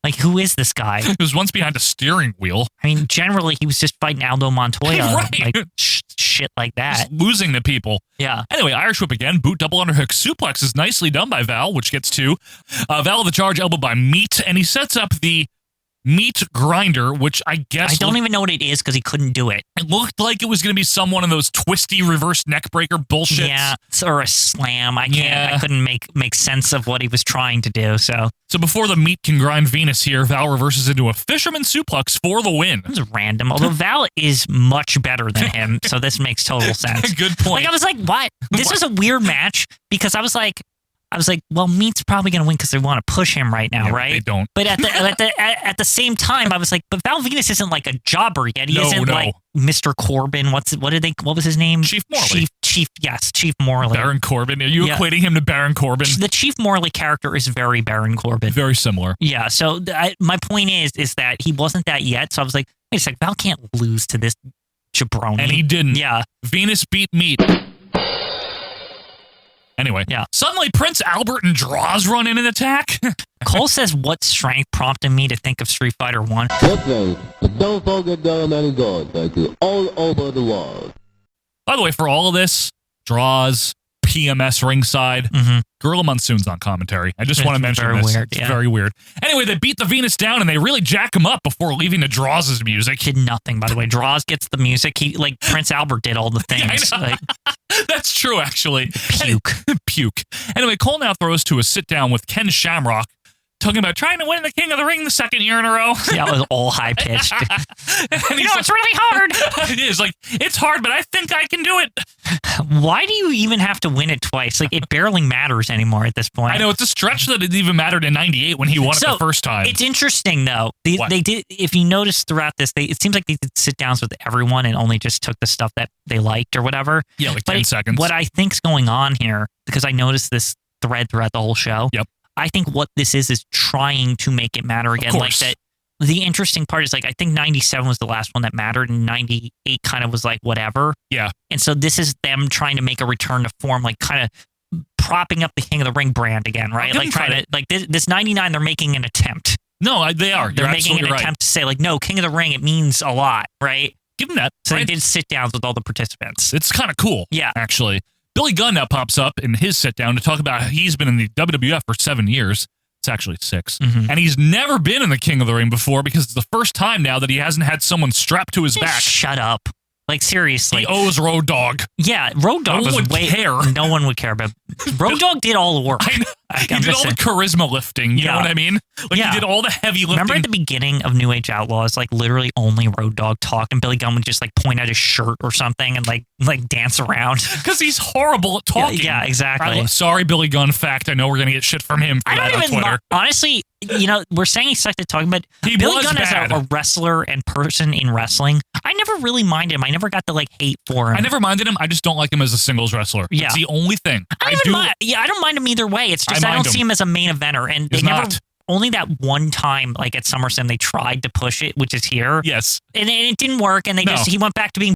Like, who is this guy? He was once behind a steering wheel. I mean, generally, he was just fighting Aldo Montoya. Right. Like, shit like that. Just losing to people. Yeah. Anyway, Irish whip again. Boot double underhook suplex is nicely done by Val, which gets to Val of the charge, elbow by Meat, and he sets up the Meat grinder, which I guess... I don't even know what it is because he couldn't do it. It looked like it was going to be some one of those twisty reverse neck breaker bullshits. Yeah, or a slam. I couldn't make sense of what he was trying to do, so... So before the Meat can grind Venus here, Val reverses into a fisherman suplex for the win. This is random, although Val is much better than him, so this makes total sense. Good point. Like, I was like, what? This was a weird match because I was like, well, Meat's probably going to win because they want to push him right now, right? They don't. But at the same time, I was like, but Val Venus isn't like a jobber yet. He isn't like Mr. Corbin. What was his name? Chief Morley. Chief Morley. Baron Corbin. Are you equating him to Baron Corbin? The Chief Morley character is very Baron Corbin. Very similar. Yeah. So my point is that he wasn't that yet. So I was like, wait a second, Val can't lose to this jabroni. And he didn't. Yeah. Venus beat Meat. Anyway, suddenly Prince Albert and Droz run in and attack. Cole says, what strength prompted me to think of Street Fighter 1? But don't forget there are many gods all over the world. By the way, for all of this, Droz, PMS ringside, Gorilla Monsoon's on commentary. I just want to mention very this. Weird, it's very weird. Anyway, they beat the Venus down and they really jack him up before leaving to Droz's music. Did nothing, by the way. Droz gets the music. He like Prince Albert did all the things. Yeah, that's true, actually. Puke. Anyway, Cole now throws to a sit down with Ken Shamrock, talking about trying to win the King of the Ring the second year in a row. Yeah, it was all high pitched. It's really hard. It is like, it's hard, but I think I can do it. Why do you even have to win it twice? Like, it barely matters anymore at this point. I know, it's a stretch that it even mattered in '98 when he won it the first time. It's interesting though. They did. If you notice throughout this, it seems like they did sit downs with everyone and only just took the stuff that they liked or whatever. Yeah, like 10 seconds. What I think's going on here, because I noticed this thread throughout the whole show. Yep. I think what this is trying to make it matter again. Like that. The interesting part is like I think 97 was the last one that mattered, and 98 kind of was like whatever. Yeah. And so this is them trying to make a return to form, like kind of propping up the King of the Ring brand again, right? Like trying to like this 99, they're making an attempt. No, they are. They're making an attempt to say like, no, King of the Ring, it means a lot, right? Give them that. So they did sit downs with all the participants. It's kind of cool. Yeah, actually. Billy Gunn now pops up in his sit down to talk about how he's been in the WWF for 7 years. It's actually 6. And he's never been in the King of the Ring before because it's the first time now that he hasn't had someone strapped to his back. Shut up. Like, seriously. He owes Road Dogg. Yeah, Road Dogg no one would care. No one would care about. Road Dogg did all the work. He did all the charisma lifting. You know what I mean? Like, he did all the heavy lifting. Remember at the beginning of New Age Outlaws, like, literally only Road Dogg talked, and Billy Gunn would just, like, point at his shirt or something and, like dance around. Because he's horrible at talking. Yeah, exactly. Sorry, Billy Gunn. Fact, I know we're going to get shit from him for that on Twitter. Honestly, you know, we're saying he sucked at talking, but Billy Gunn as a wrestler and person in wrestling, I never really minded him. I never got the, like, hate for him. I never minded him. I just don't like him as a singles wrestler. Yeah. It's the only thing. I don't mind him either way. It's just I don't see him as a main eventer. And they never, only that one time, like at SummerSlam, they tried to push it, which is here. Yes. And it didn't work. And he went back to being